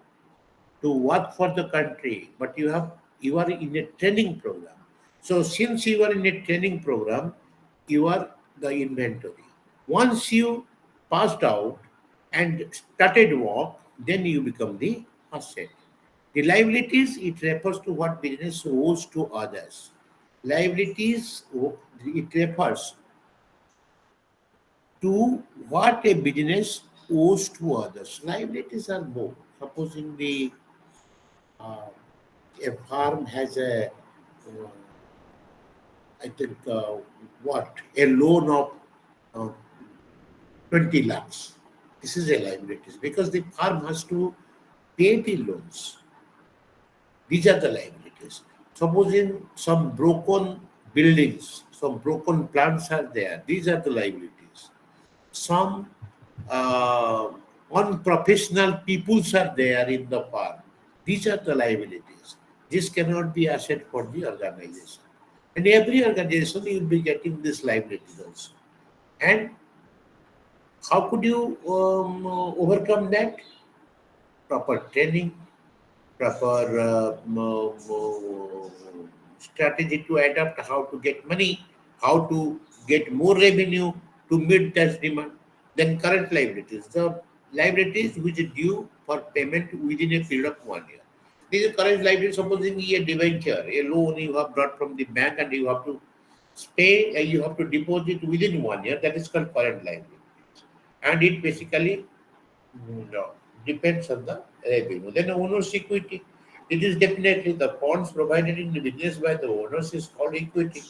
to work for the country, but you are in a training program. So since you are in a training program, you are the inventory. Once you passed out and started work, then you become the asset. The liabilities, it refers to what business owes to others. Liabilities, it refers to what a business owes to others. Liabilities are more. Supposing uh, a farm has uh, I think, what, a loan of uh, 20 lakhs. This is a liabilities because the farm has to pay the loans. These are the liabilities. Supposing some broken buildings, some broken plants are there. These are the liabilities. Some uh, unprofessional peoples are there in the farm. These are the liabilities. This cannot be asset for the organization. And every organization you will be getting this liabilities also. And how could you overcome that? Proper training, proper strategy to adapt how to get money, how to get more revenue to meet that demand. Then current liabilities, the liabilities which are due for payment within a period of 1 year. These are current liabilities. Supposing a debenture, a loan you have brought from the bank and you have to pay, you have to deposit within 1 year. That is called current liabilities, and it basically no, depends on the revenue. Then owner's equity. It is definitely the funds provided in the business by the owners is called equity.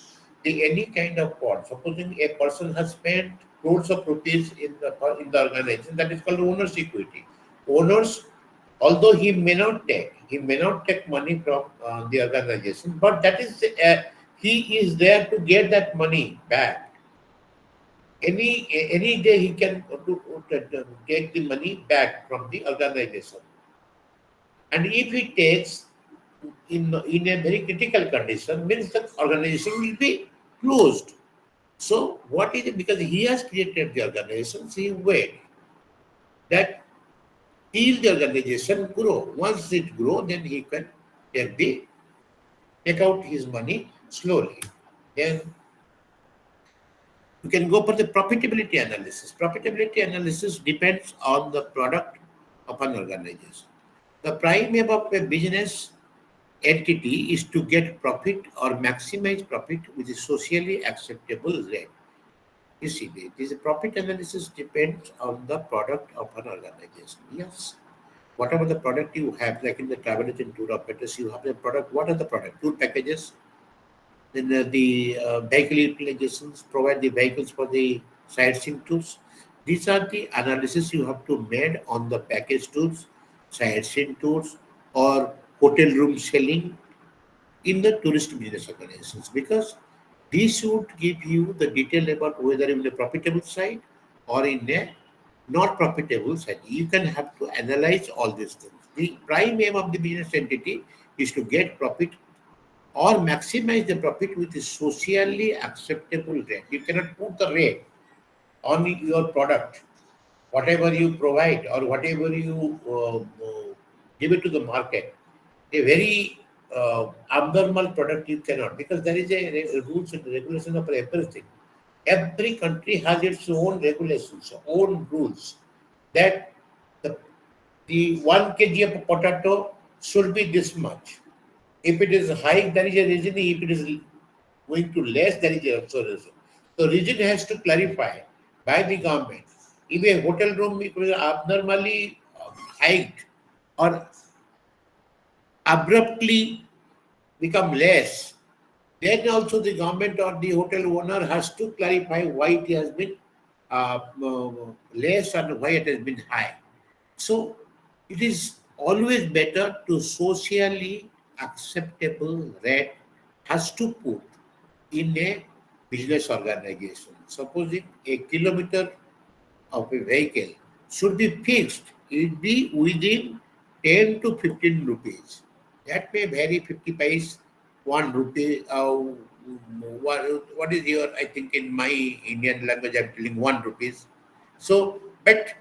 Any kind of fund. Supposing a person has spent crores of rupees in the organization, that is called owner's equity. Owners, although he may not take money from the organization, but that is he is there to get that money back. any day he can take the money back from the organization. And if he takes in a very critical condition, means the organization will be closed. So what is it? Because he has created the organization, so he wait that till the organization grow. Once it grow, then he can take out his money slowly. Then you can go for the profitability analysis. Profitability analysis depends on the product of an organization. The prime aim of a business entity is to get profit or maximize profit with a socially acceptable rate. You see, this profit analysis depends on the product of an organization. Yes. Whatever the product you have, like in the travel agent tour operators, you have the product. What are the product? Tour packages, then the vehicle utilizations, provide the vehicles for the sightseeing tours. These are the analysis you have to made on the package tours, sightseeing tours, or hotel room selling in the tourist business organizations, because these should give you the detail about whether in a profitable side or in a not profitable side. You can have to analyze all these things. The prime aim of the business entity is to get profit or maximize the profit with a socially acceptable rate. You cannot put the rate on your product, whatever you provide or whatever you give it to the market. A very abnormal product you cannot, because there is a rules and regulation of everything. Every country has its own regulations, own rules. That the the 1 kg of potato should be this much. If it is high, there is a reason. If it is going to less, there is also a reason. So region has to clarify by the government. If a hotel room is abnormally hiked or abruptly become less, then also the government or the hotel owner has to clarify why it has been less and why it has been high. So it is always better to socially acceptable rate has to put in a business organization. Supposing a kilometer of a vehicle should be fixed, it be within 10 to 15 rupees. That may vary 50 paise, 1 rupee. What is your, I think in my Indian language, I'm telling 1 rupees. So, but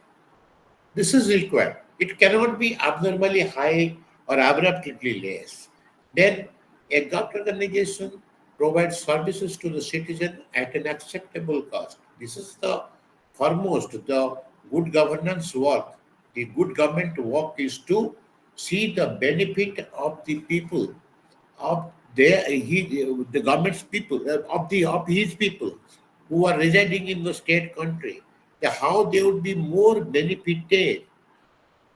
this is required. It cannot be abnormally high or abruptly less. Then a government organization provides services to the citizen at an acceptable cost. This is the foremost, the good governance work. The good government work is to see the benefit of the people, of the government's people, of his people who are residing in the state country, how they would be more benefited,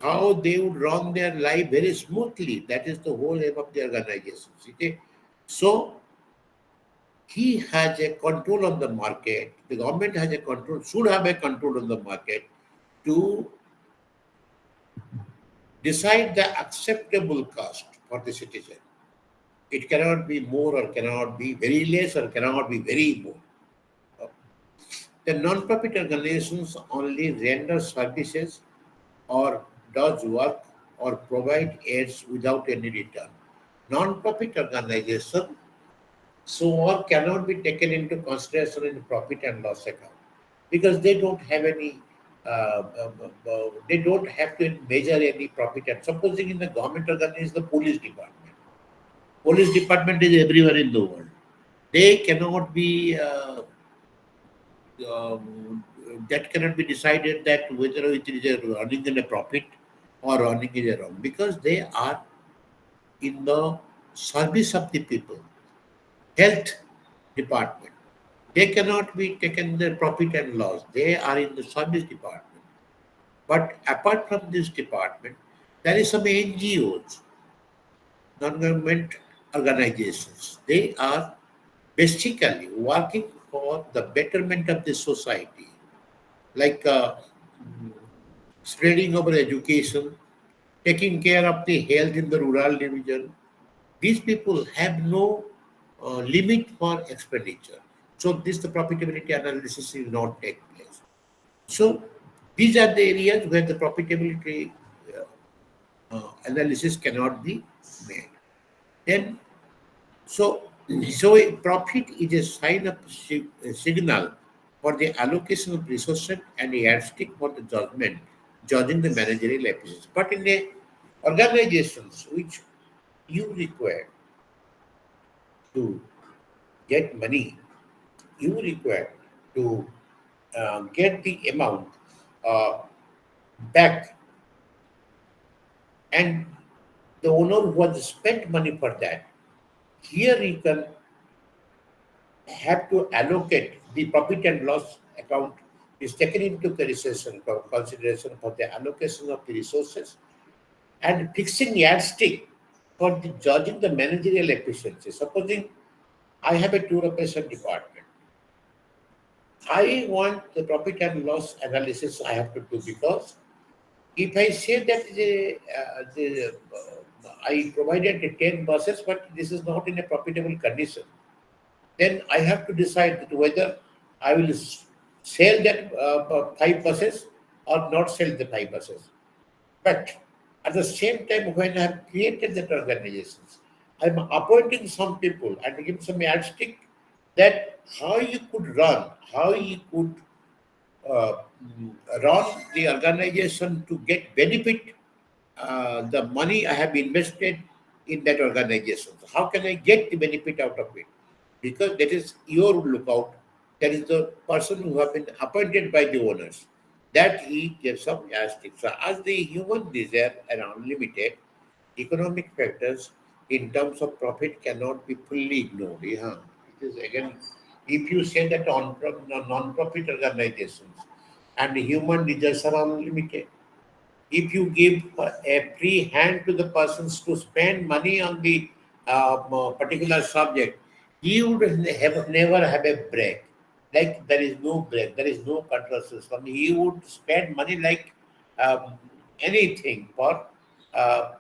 how they would run their life very smoothly. That is the whole aim of the organization. Okay? So he has a control on the market. The government has a control, should have a control on the market to decide the acceptable cost for the citizen. It cannot be more or cannot be very less or cannot be very more. The non-profit organizations only render services or does work or provide aids without any return. Non-profit organization so or cannot be taken into consideration in profit and loss account, because they don't have any they don't have to measure any profit. And supposing in the government organization, the police department. Police department is everywhere in the world. They cannot be that cannot be decided that whether it is a running in a profit or running in a wrong, because they are in the service of the people. Health department, they cannot be taken the profit and loss. They are in the service department. But apart from this department, there is some NGOs, non-government organizations. They are basically working for the betterment of the society, like spreading over education, taking care of the health in the rural division. These people have no limit for expenditure. So this the profitability analysis will not take place. So these are the areas where the profitability analysis cannot be made. Then so a profit is a sign of a signal for the allocation of resources and a yardstick for the judging the managerial efficiency. But in the organizations which you require to get money, you require to get the amount uh, back, and the owner who has spent money for that, here you can have to allocate the profit and loss account is taken into consideration for the allocation of the resources and fixing yardstick for the judging the managerial efficiency. Supposing I have a tour operation department, I want the profit and loss analysis I have to do, because if I say that I provided the 10 buses, but this is not in a profitable condition, then I have to decide that whether I will sell that 5 buses or not sell the 5 buses. But at the same time, when I have created that organizations, I'm appointing some people and give some yardstick that how you could run, how you could uh, run the organization to get benefit the money I have invested in that organization. So how can I get the benefit out of it? Because that is your lookout. That is the person who have been appointed by the owners. That he gives some yardstick. So as the human desire are unlimited, economic factors in terms of profit cannot be fully ignored. Yeah. It is again, if you say that on non-profit organizations and human desires are unlimited, if you give a free hand to the persons to spend money on the particular subject, he would never have a break. Like there is no break, there is no control system. He would spend money like um, anything for uh,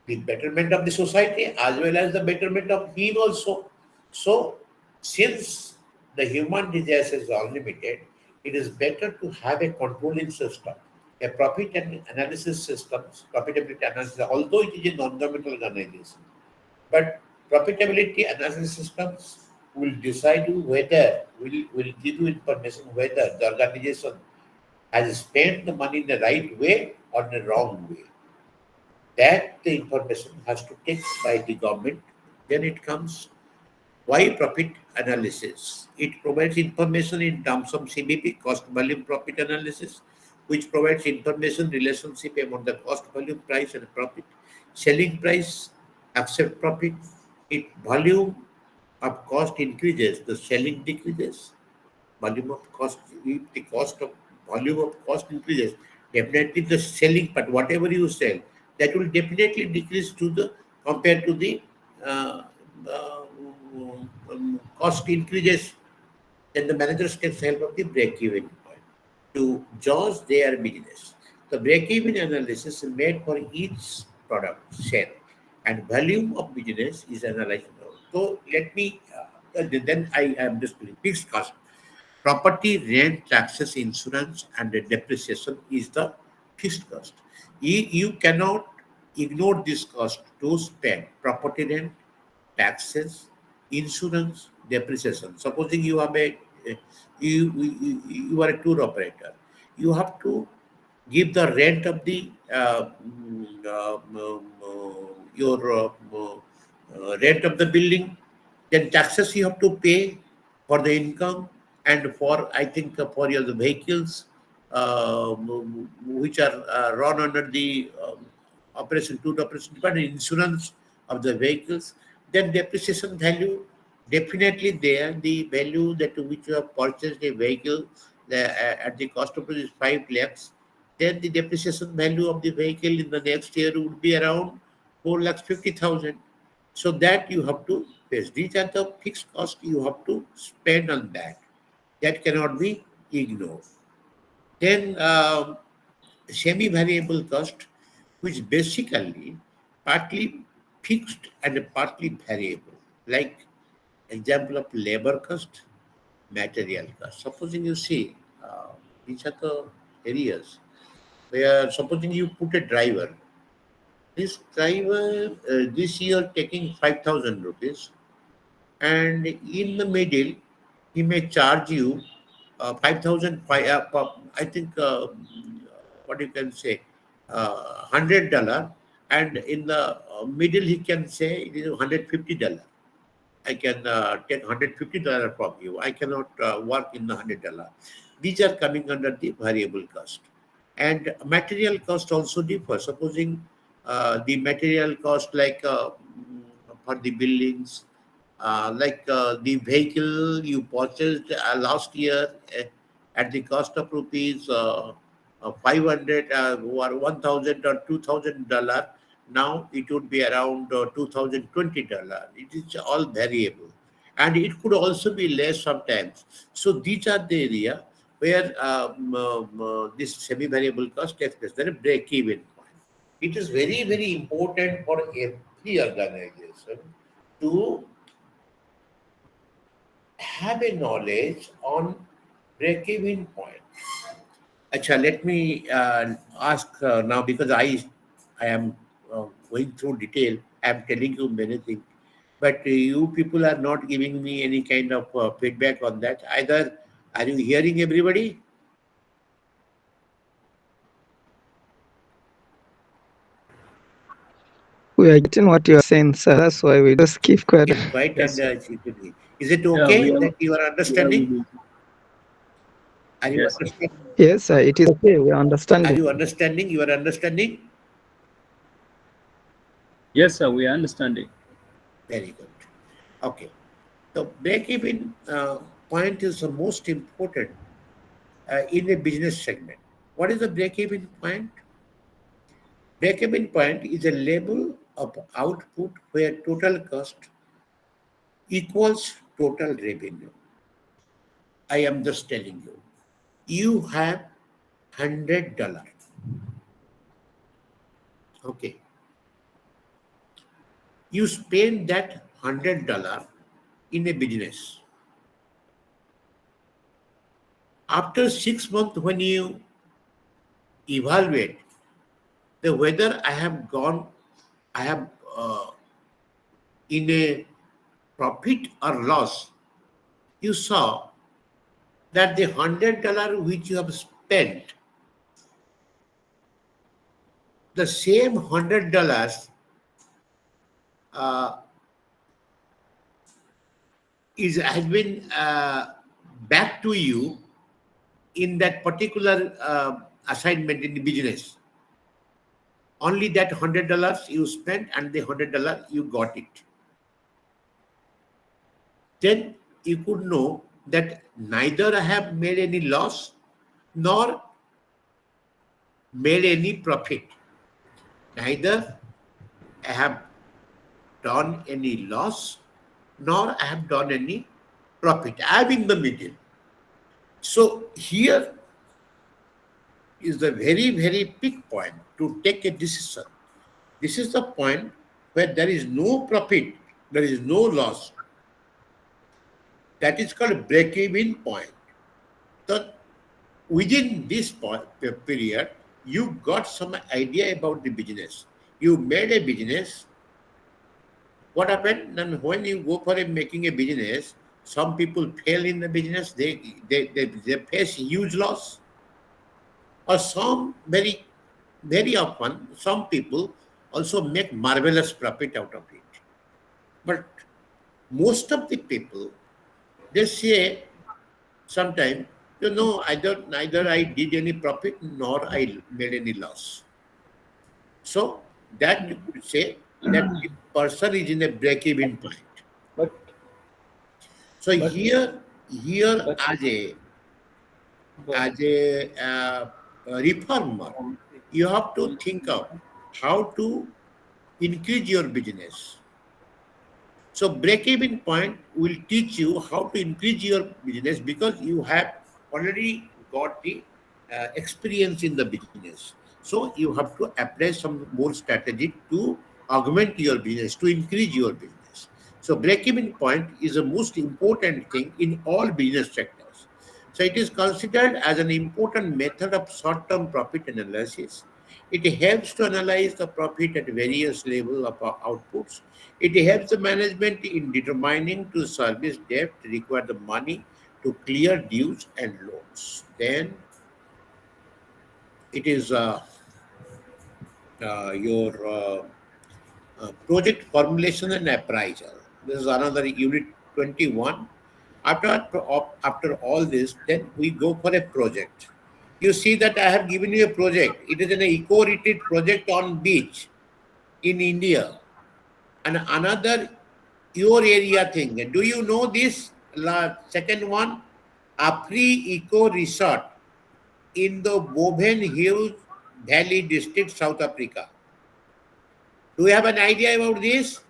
the betterment of the society as well as the betterment of him also. So, since the human desires is unlimited, it is better to have a controlling system, a profit and analysis system, profitability analysis, although it is a non-governmental organization. But profitability analysis systems will decide you whether, will give you information whether the organization has spent the money in the right way or in the wrong way, that the information has to take by the government. Then it comes why profit analysis. It provides information in terms of CBP, cost volume profit analysis, which provides information relationship among the cost volume price and profit. Selling price, accept profit. If volume of cost increases, the selling decreases. Volume of cost, if the cost of volume of cost increases, definitely the selling part, whatever you sell, that will definitely decrease to the compared to the uh, uh, cost increases. Then the managers can help of the break-even point to judge their business. The break-even analysis is made for each product sale, and volume of business is analyzed. So let me then I am just doing fixed cost. Property, rent, taxes, insurance, and the depreciation is the fixed cost. You cannot ignore this cost to spend property rent, taxes, insurance, depreciation. Supposing you have you are a tour operator, you have to give the rent of the your rent of the building, then taxes you have to pay for the income and for I think for your the vehicles which are run under the operation tour operation department, insurance of the vehicles, then depreciation value definitely there. The value that which you have purchased a vehicle at the cost of it is 5 lakhs, then the depreciation value of the vehicle in the next year would be around 4,50,000. So that you have to face. These are the fixed costs you have to spend on that. That cannot be ignored. Then semi-variable cost, which basically partly fixed and partly variable. Like example of labor cost, material cost. Supposing you see, these are the areas where supposing you put a driver, this driver this year taking 5,000 rupees, and in the middle he may charge you 5,000, I think, what you can say, $100, and in the middle he can say it is $150. I can take $150 from you. I cannot work in the $100. These are coming under the variable cost. And material cost also differ. Supposing the material cost like for the buildings, like the vehicle you purchased last year at the cost of rupees 500 or 1,000 or $2,000. Now it would be around $2,020. It is all variable, and it could also be less sometimes. So these are the area where this semi-variable cost takes place. There is break-even point. It is very, very important for every organization to have a knowledge on break-even point. Acha, let me ask now, because I am going through detail. I am telling you many things, but you people are not giving me any kind of feedback on that. Either are you hearing everybody? We are getting what you are saying, sir. That's why we just keep quiet. Keep quiet Yes, and sir. secretly. Is it Yeah, we okay are. that you are We are understanding? with you. Are you Yes, sir. understanding? Yes, sir. It is okay. We are Are understanding. you understanding? You are understanding? Yes, sir. We are understanding. Very good. Okay. So break-even point is the most important in a business segment. What is the break-even point? Break-even point is a level of output where total cost equals total revenue. I am just telling you. You have $100. Okay. You spend that $100 in a business. After 6 months, when you evaluate the whether I have in a profit or loss, you saw that the $100 which you have spent, the same $100 uh, has been back to you in that particular assignment in the business. Only that $100 you spent and the $100 you got it. Then you could know that neither I have made any loss nor made any profit. Neither I have done any loss nor I have done any profit. I am in the middle. So here is the very, very big point to take a decision. This is the point where there is no profit, there is no loss. That is called break-even point. So within this period, you got some idea about the business. You made a business. What happened? Then when you go for making a business, some people fail in the business. They face huge loss. Or some very often, some people also make marvelous profit out of it. But most of the people, they say sometime, neither I did any profit nor I made any loss. So that you could say that the person is in a break-even point. But So but here but as a reformer, you have to think of how to increase your business. So break-even point will teach you how to increase your business because you have already got the experience in the business. So you have to apply some more strategy to augment your business, to increase your business. So break-even point is the most important thing in all business sectors. So it is considered as an important method of short-term profit analysis. It helps to analyze the profit at various level of outputs. It helps the management in determining to service debt, require the money to clear dues and loans. Then it is your project formulation and appraisal. This is another unit 21. After all this, then we go for a project. You see that I have given you a project. It is an eco-retreat project on beach in India. And another your area thing. Do you know this? Second one, a pre-eco resort in the Boven Hills Valley district, South Africa. Do you have an idea about this?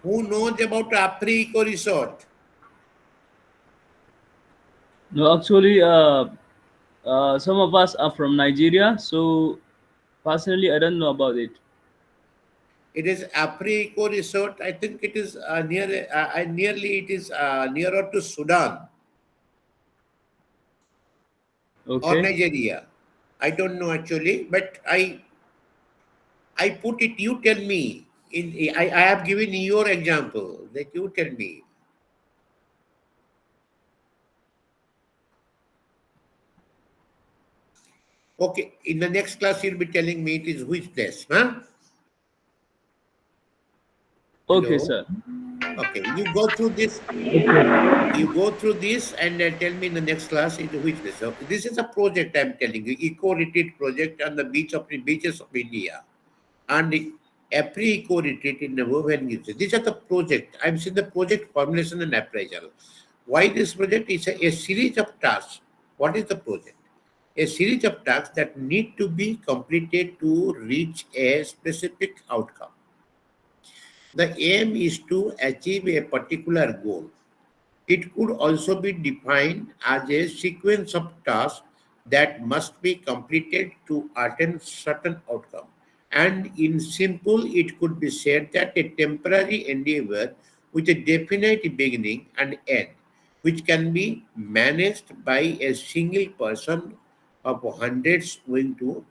Who knows about Apri Eco Resort? No, actually, some of us are from Nigeria, so personally, I don't know about it. It is Apri Eco Resort. I think it is nearly it is nearer to Sudan or Okay. Nigeria. I don't know actually, but I put it. You tell me. I have given your example. That you tell me. Okay. In the next class, you'll be telling me it is which place, huh? Okay, Hello. sir. Okay. You go through this and tell me in the next class into which place. So this is a project I'm telling you, eco retreat project on the beaches of India, and every eco retreat in the woven uses. These are the project. I'm saying the project formulation and appraisal. Why this project is a series of tasks. What is the project? A series of tasks that need to be completed to reach a specific outcome. The aim is to achieve a particular goal. It could also be defined as a sequence of tasks that must be completed to attain certain outcome. And in simple, it could be said that a temporary endeavor with a definite beginning and end, which can be managed by a single person of hundreds into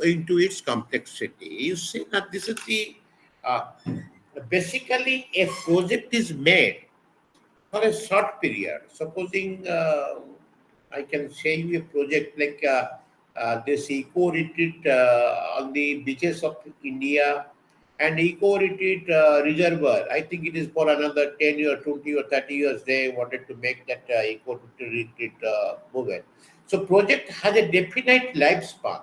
its complexity. You see that this is the basically a project is made for a short period. Supposing I can say you a project like this eco retreat on the beaches of India and eco retreat reservoir. I think it is for another 10 or 20 or 30 years they wanted to make that eco retreat movement. So project has a definite lifespan.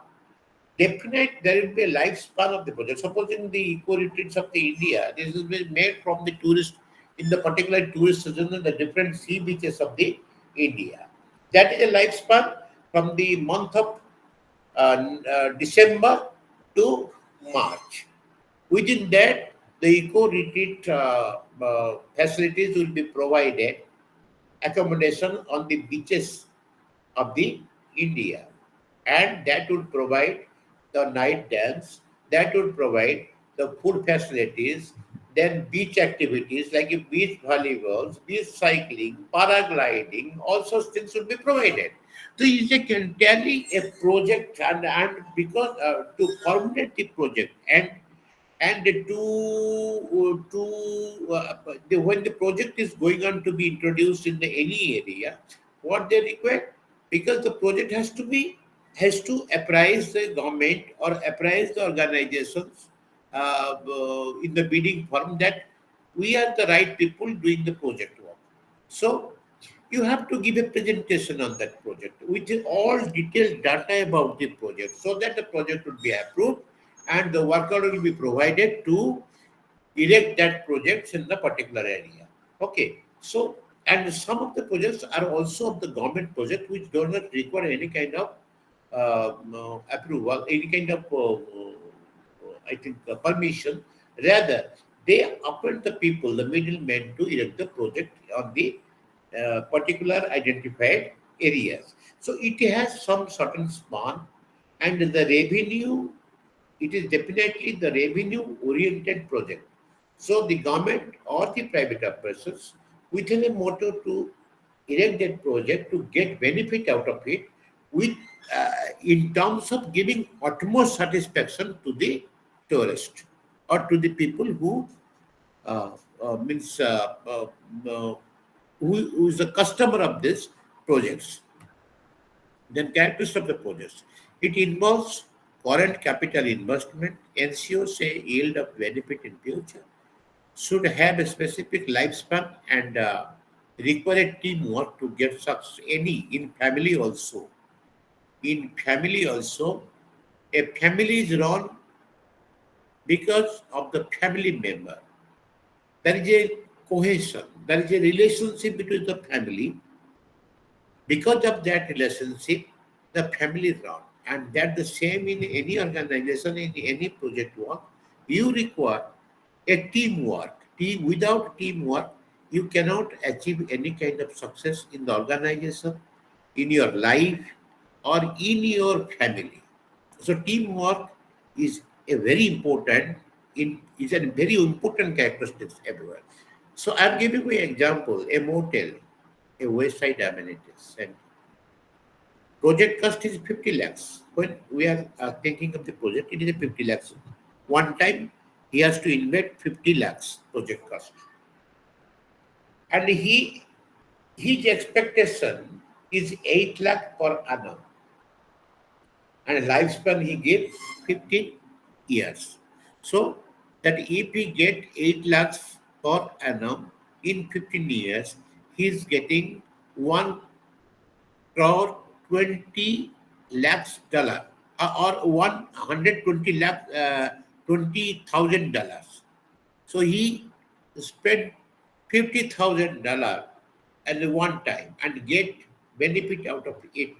Definite, there will be a lifespan of the project. Supposing the eco retreats of the India, this has been made from the tourist in the particular tourist season in the different sea beaches of the India. That is a lifespan from the month of December to March. Within that, the eco retreat facilities will be provided accommodation on the beaches of the India, and that would provide the night dance, that would provide the food facilities, then beach activities like beach volleyballs, beach cycling, paragliding, all such things will be provided. So it's entirely a project, and because to formulate the project and when the project is going on to be introduced in the any area, what they require, because the project has to apprise the government or apprise the organizations in the bidding firm that we are the right people doing the project work. So you have to give a presentation on that project with all detailed data about the project so that the project will be approved and the work order will be provided to erect that projects in the particular area. Okay. So, and some of the projects are also of the government project which do not require any kind of approval, any kind of, I think, permission. Rather, they appoint the people, the middlemen, to erect the project on the particular identified areas. So it has some certain span, and the revenue it is definitely the revenue-oriented project. So the government or the private persons within a motto to erect that project to get benefit out of it with in terms of giving utmost satisfaction to the tourist or to the people who uh, means who is the customer of this projects. Then characteristics of the projects. It involves current capital investment, ensures a yield of benefit in future, should have a specific lifespan and require teamwork to get success. Any in family also. In family also, a family is run because of the family member. There is a cohesion, there is a relationship between the family. Because of that relationship, the family run. And that the same in any organization, in any project work, you require a teamwork. Without teamwork, you cannot achieve any kind of success in the organization, in your life, or in your family. So teamwork is a very important is a very important characteristic everywhere. So I'm giving you an example, a motel, a wayside amenities, and project cost is 50 lakhs. When we are thinking of the project, it is a 50 lakhs. One time, he has to invest 50 lakhs project cost. And his expectation is 8 lakh per annum. And lifespan he gives 15 years. So that if he get 8 lakhs per annum in 15 years, he is getting 1 crore 20 lakhs dollar or 120 lakh $20,000. So he spent $50,000 at one time and get benefit out of it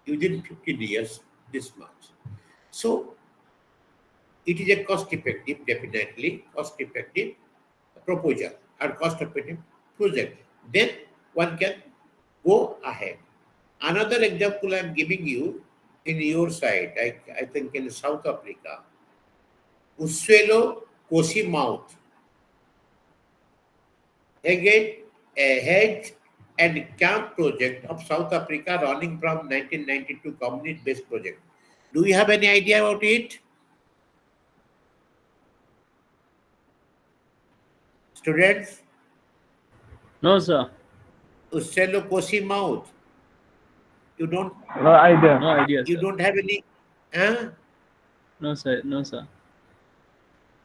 within 15 years this much. So it is a cost effective, definitely cost effective proposal or cost effective project. Then one can go ahead. Another example I'm giving you in your side, I think in South Africa, Uswelo Kosi Mouth, again a hedge and camp project of South Africa running from 1992 community-based project. Do you have any idea about it? Students, No, sir. Uswelo Kosi Mouth, you don't No idea. No idea, you sir. don't have any, huh? No, sir. No, sir.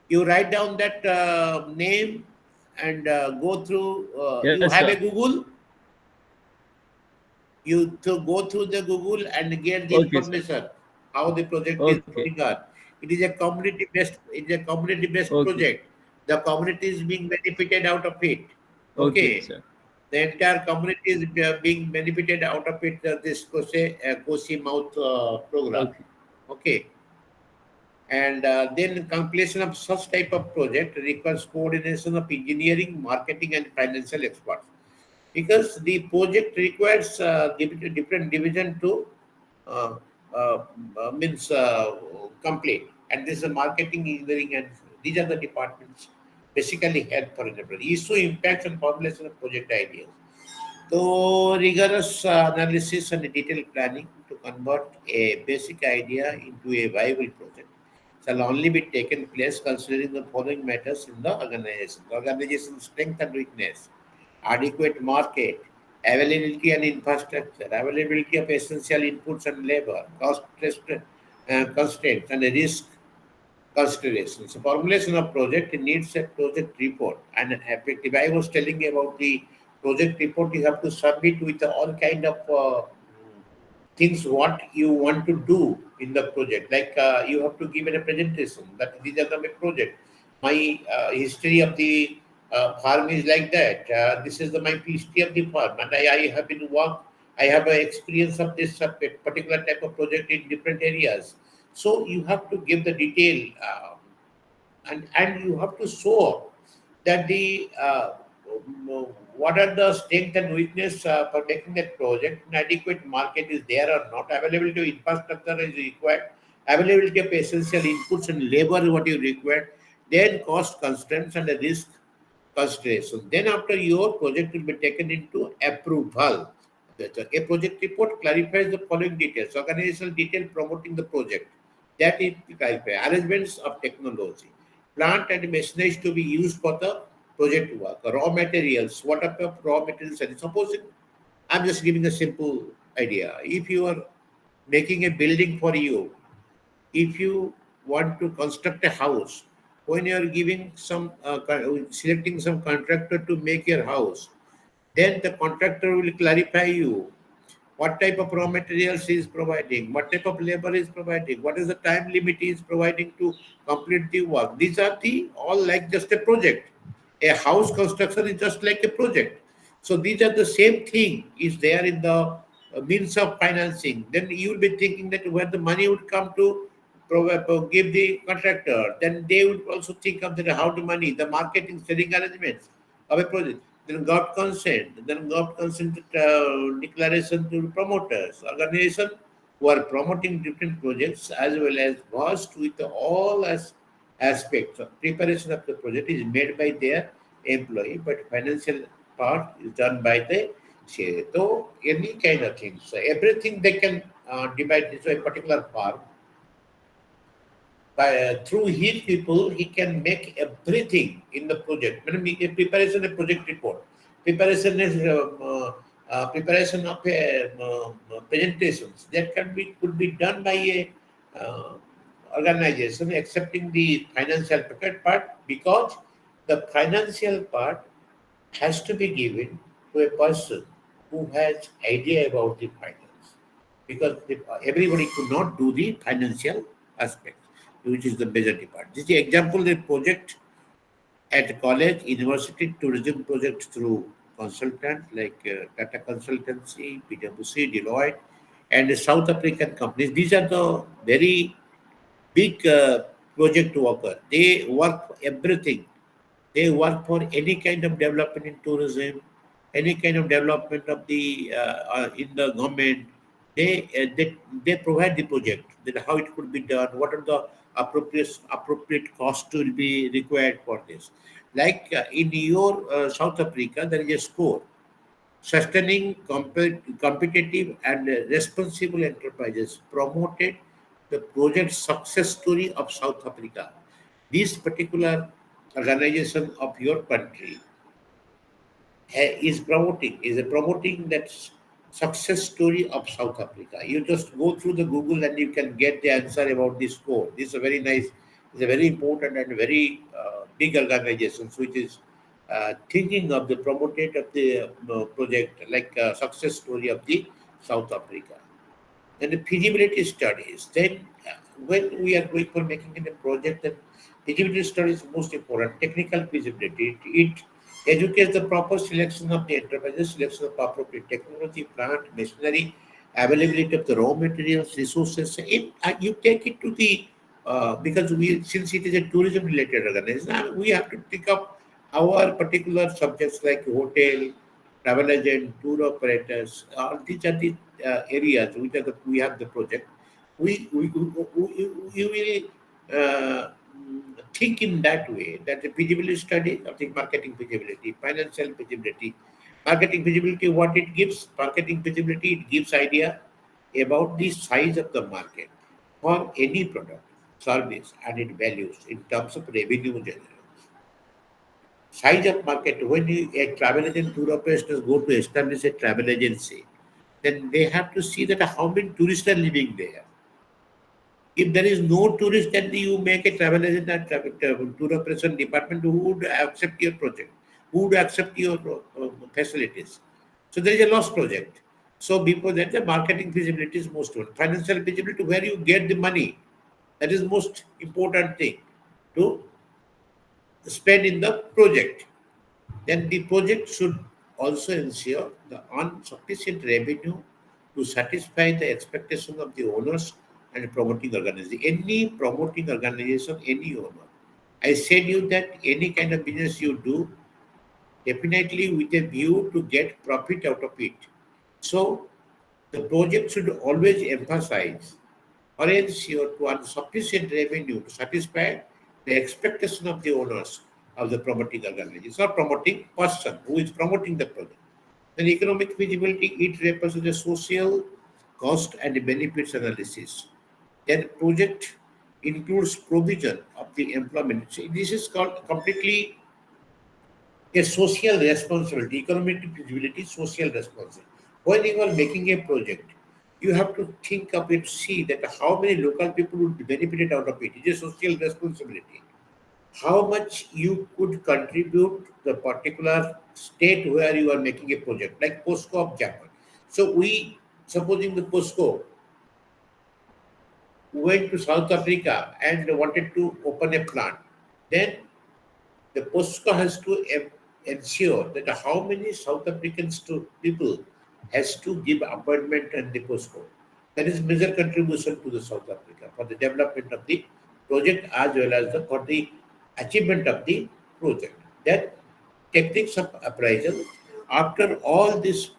You write down that name and go through, you Yes, have a sir. Google, you to go through the Google and get the Okay, sir. information how the project is Okay. going on. It is a community based Okay. project. The community is being benefited out of it. Okay, Okay. sir. The entire community is being benefited out of it, this Kosi Mouth program. Okay. Okay. And then completion of such type of project requires coordination of engineering, marketing, and financial experts. Because the project requires different division to uh, uh, means complete. And this is marketing, engineering, and these are the departments basically help for enterprise. Issue impacts and formulation of project ideas. So rigorous analysis and detailed planning to convert a basic idea into a viable project shall only be taken place considering the following matters in the organization. The organization's strength and weakness, adequate market, availability and infrastructure, availability of essential inputs and labor, constraints, and risk considerations. The formulation of project needs a project report and an effective. I was telling you about the project report. You have to submit with all kind of things what you want to do in the project. Like you have to give a presentation that these are the my project. My history of the farm is like that. This is my history of the farm, and I have been work. I have an experience of this particular type of project in different areas. So you have to give the detail. And you have to show that the what are the strength and weakness for taking that project. An adequate market is there or not. Availability of infrastructure is required. availability of essential inputs and labor what you require, then cost constraints and the risk consideration. Then after your project will be taken into approval. A project report clarifies the following details. Organizational detail promoting the project. That is clarified. Arrangements of technology. Plant and machinery to be used for the project work. Raw materials. What are the raw materials? Suppose I'm just giving a simple idea. If you are making a building for you, if you want to construct a house, when you are giving some selecting some contractor to make your house, then the contractor will clarify you what type of raw materials he is providing, what type of labor is providing, what is the time limit he is providing to complete the work. These are the all like just a project. A house construction is just like a project. So these are the same thing is there in the means of financing. Then you will be thinking that where the money would come to provide, give the contractor, then they would also think of the how the money, the marketing, selling arrangements of a project. Then got consent, then got consent declaration to promoters, organization who are promoting different projects as well as vast with all aspects of preparation of the project is made by their employee, but financial part is done by the share. So any kind of things, so everything they can divide into a particular part by through his people, he can make everything in the project. When we preparation a project report, preparation is preparation of presentations that can be could be done by a uh, organization, accepting the financial part because the financial part has to be given to a person who has idea about the finance because everybody could not do the financial aspect, which is the major part. This is the example the project at college, university tourism project through consultant like Tata Consultancy, PwC, Deloitte, and the South African companies. These are the very big project worker. They work for everything. They work for any kind of development in tourism, any kind of development of the in the government. They provide the project, then how it could be done, what are the appropriate costs will be required for this. Like in your South Africa, there is a score sustaining competitive and responsible enterprises promoted the project success story of South Africa. This particular organization of your country is promoting that success story of South Africa. You just go through the Google and you can get the answer about this code. This is a very nice, it's a very important and very big organization which is thinking of the promoted of the project like success story of the South Africa. Then the feasibility studies. Then when we are going for making a project, then feasibility study is most important. Technical feasibility. It educates the proper selection of the enterprises, selection of appropriate technology, plant, machinery, availability of the raw materials, resources. You take it to the because we since it is a tourism related organization, we have to pick up our particular subjects like hotel, travel agent, tour operators. All these are the areas which are we have the project. We will think in that way that the feasibility study of the marketing feasibility, financial feasibility, marketing feasibility, what it gives, marketing feasibility, it gives idea about the size of the market for any product, service, and its values in terms of revenue generation. Size of market, when a travel agent tour operators go to establish a travel agency, then they have to see that how many tourists are living there. If there is no tourist, then you make a travel agent and tour operation department who would accept your project, who would accept your facilities. So there is a lost project. So before that, the marketing feasibility is most important. Financial feasibility, where you get the money, that is most important thing to spend in the project. Then the project should also ensure the sufficient revenue to satisfy the expectation of the owners and promoting organization. Any promoting organization, any owner. I said you that any kind of business you do, definitely with a view to get profit out of it. So the project should always emphasize or ensure to earn sufficient revenue to satisfy the expectation of the owners of the promoting organization. It's not promoting person who is promoting the project. Then economic feasibility, it represents the social cost and benefits analysis. Then project includes provision of the employment. So this is called completely a social responsibility, economic feasibility, social responsibility. When you are making a project, you have to think of it, see that how many local people would be benefited out of it. It is a social responsibility. How much you could contribute to the particular state where you are making a project, like POSCO of Japan. So we, supposing the POSCO went to South Africa and wanted to open a plant, then the POSCO has to ensure that how many South Africans to people has to give appointment at the POSCO. That is major contribution to the South Africa for the development of the project as well as for the achievement of the project. That techniques of appraisal, after all this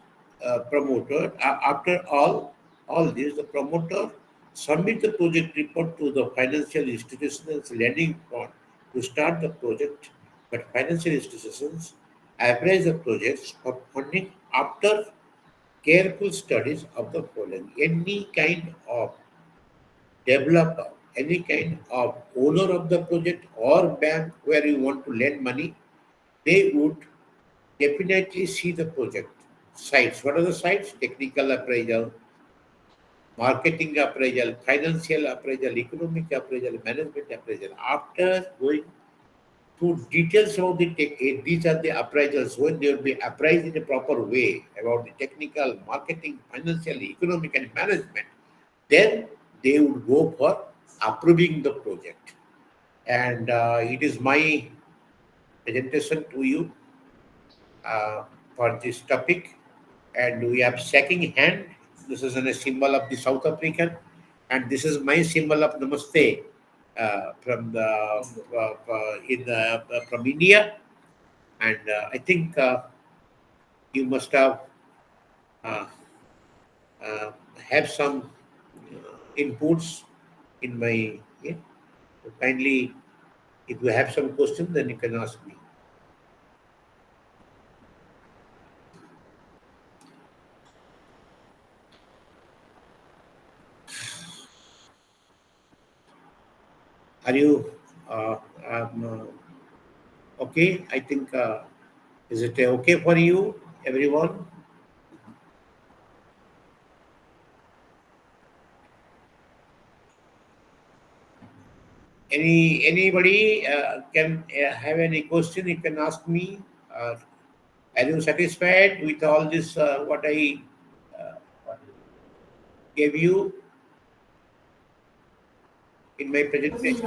promoter, after all this, the promoter submit the project report to the financial institutions lending fund to start the project, but financial institutions appraise the projects for funding after careful studies of the following. Any kind of developer, any kind of owner of the project or bank where you want to lend money, they would definitely see the project sites. What are the sites? Technical appraisal, marketing appraisal, financial appraisal, economic appraisal, management appraisal. After going to details about the these are the appraisals when they will be appraised in a proper way about the technical, marketing, financial, economic, and management. Then they would go for approving the project. And it is my presentation to you for this topic. And we have shaking hand. This is a symbol of the South African, and this is my symbol of Namaste from the from India. And I think you must uh, uh, have some inputs in my. Yeah. So kindly, if you have some questions, then you can ask me. Are you uh, um, okay? I think is it okay for you, everyone? Anybody can have any question? You can ask me. Are you satisfied with all this? What I uh, gave you in my presentation?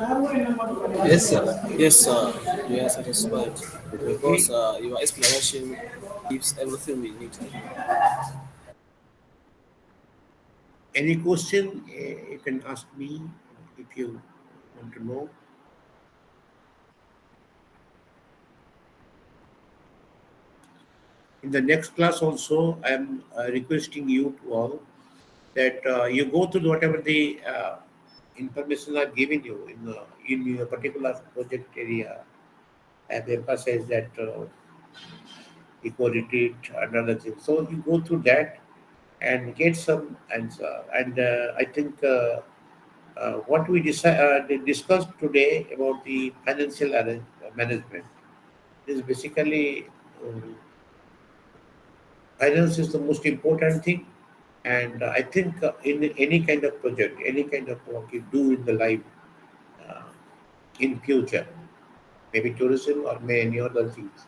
Yes, sir. Yes, sir. We are satisfied because Okay. your explanation gives everything we need. Any question you can ask me if you want to know. In the next class also, I am requesting you to all that you go through whatever the information I've given you in your particular project area. I have emphasized that eco retreat and other things. So you go through that and get some answer. And I think what we discussed today about the financial management is basically finance is the most important thing. And I think in any kind of project, any kind of work you do in the life uh, in future, maybe tourism or may any other things,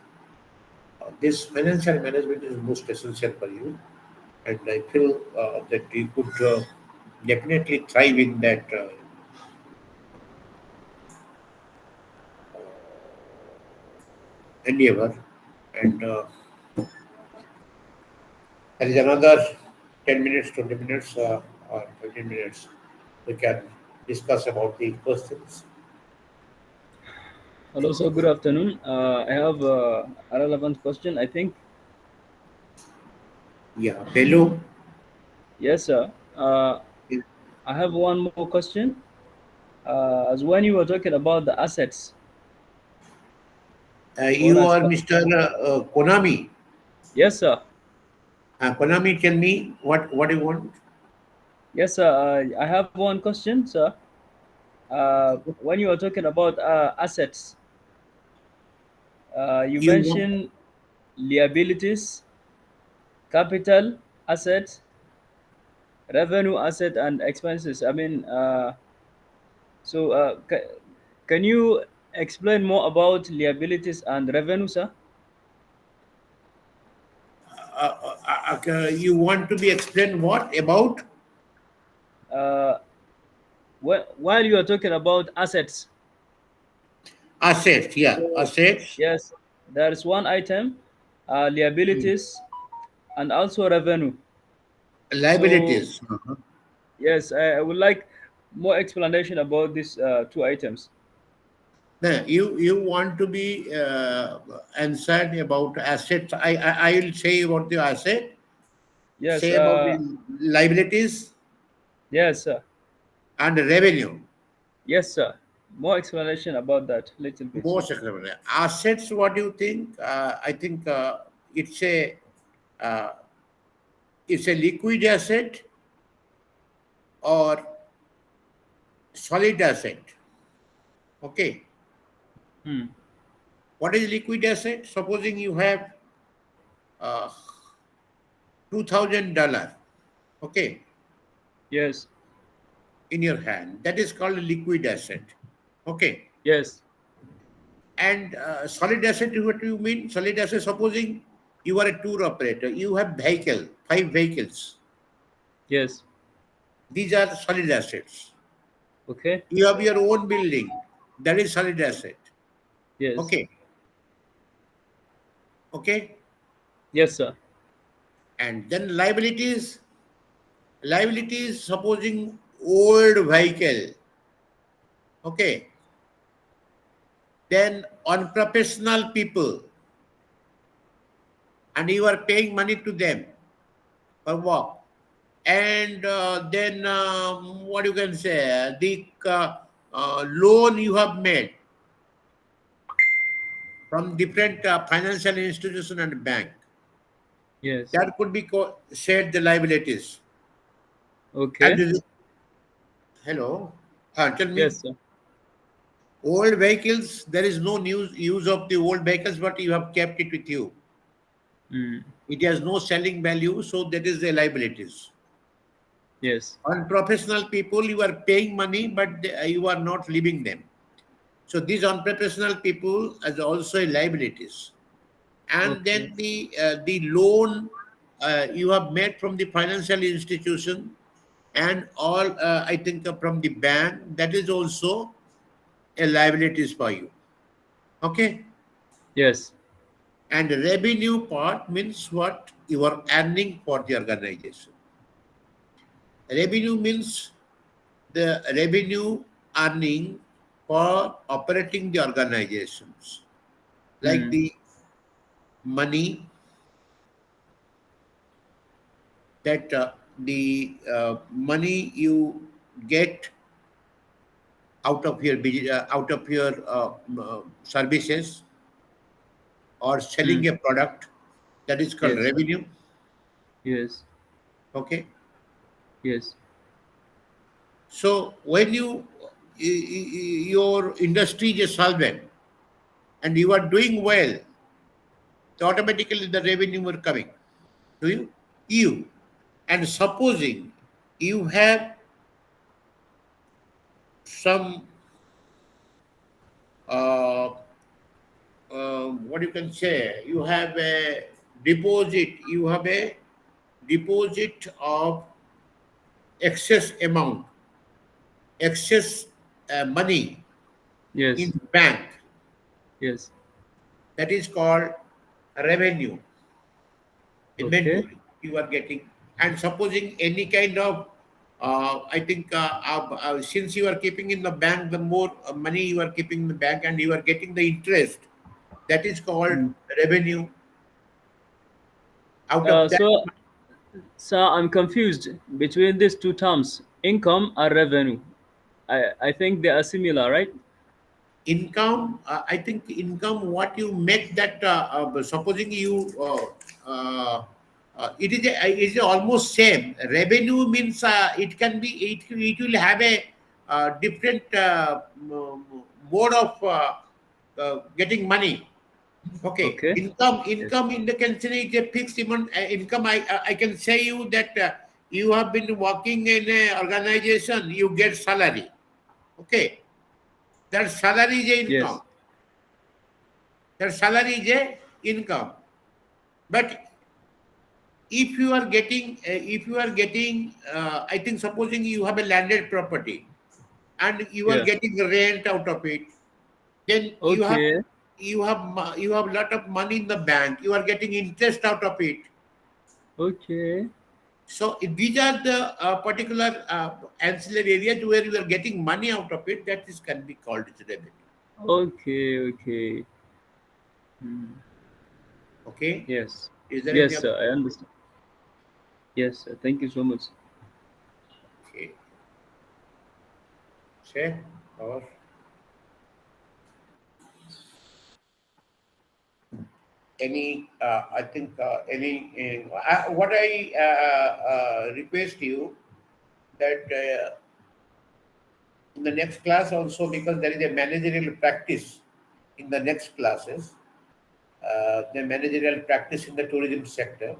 this financial management is most essential for you. And I feel that you could definitely thrive in that endeavor. And there is another 10 minutes, 20 minutes, or 15 minutes. We can discuss about the questions. Hello, sir. Good afternoon. I have a relevant question, I think. Yeah, Bello Yes, sir. is I have one more question. As when you were talking about the assets, what You has are come? Mr. Konami. Yes, sir. Konami, tell me what you want. Yes, sir. I have one question, sir. When you were talking about assets, you You want mentioned liabilities, capital assets, revenue asset, and expenses. I mean, can you explain more about liabilities and revenue, sir? you want to be explained what about Uh, while you are talking about assets, assets? Yeah, so assets, yes, there is one item, mm, liabilities, and also revenue. So liabilities. yes, I would like more explanation about these two items. No, you want to be answered about assets. I will say about the asset. Yes, Say about the liabilities yes, sir. and revenue. Yes, sir. More explanation about that, little bit. Most acceptable. Assets. What do you think? I think it's a uh, it's a liquid asset or solid asset. Okay. Hmm. What is liquid asset? Supposing you have uh, $2,000, okay, Yes, in your hand. That is called a liquid asset. Okay. yes, And solid asset, what do you mean? Solid asset, supposing you are a tour operator, you have vehicle, 5 vehicles. yes. These are solid assets. Okay. You have your own building. That is solid asset. Yes, Okay. Okay. yes, sir. And then liabilities. Liabilities, supposing old vehicle. Okay. Then unprofessional people, and you are paying money to them for work. And then what you can say, the loan you have made from different financial institution and bank, Yes. that could be said the liabilities. And Okay. hello, tell me, Yes, sir. old vehicles, there is no use of the old vehicles, but you have kept it with you. Hmm. It has no selling value, so that is the liabilities. Yes. Unprofessional people, you are paying money, but you are not leaving them. So these unprofessional people as also liabilities. And Okay. then the loan you have made from the financial institution and all, I think from the bank, that is also a liabilities for you. Okay. Yes. And revenue part means what you are earning for the organization. Revenue means the revenue earning for operating the organizations, like Hmm. the money that the money you get out of your services or Hmm. selling a product, that is called Yes. revenue. Yes. Okay. Yes. So when your industry is solvent and you are doing well, so automatically the revenue will coming to you. And supposing you have some uh, what you can say, you have a you have a deposit of excess amount, excess money in Yes. bank, Yes. that is called revenue, Okay. inventory you are getting. And supposing any kind of I think since you are keeping in the bank, the more money you are keeping in the bank and you are getting the interest, that is called Hmm. revenue. Out of that, So, sir, I'm confused between these two terms. income and revenue. I think they are similar, right? Income, I think income, what you make that, supposing you, it is almost same. Revenue means it can be, it will have a different mode of getting money. Okay, Okay. Yes. income in the consider is a fixed income. I can say you that you have been working in a organization, you get salary. Okay, that salary is a income. Yes. That salary is a income. But if you are getting, I think supposing you have a landed property and you are Yeah. getting rent out of it, then Okay. you have a lot of money in the bank. You are getting interest out of it. Okay. So if these are the particular ancillary areas where you are getting money out of it. That is can be called as revenue. Okay. Okay. Hmm. Okay. Yes. Is there any Yes, other? sir. I understand. Yes, sir. Thank you so much. Okay. Say or any? I think any. What I request you that in the next class also, because there is a managerial practice in the next classes, the managerial practice in the tourism sector.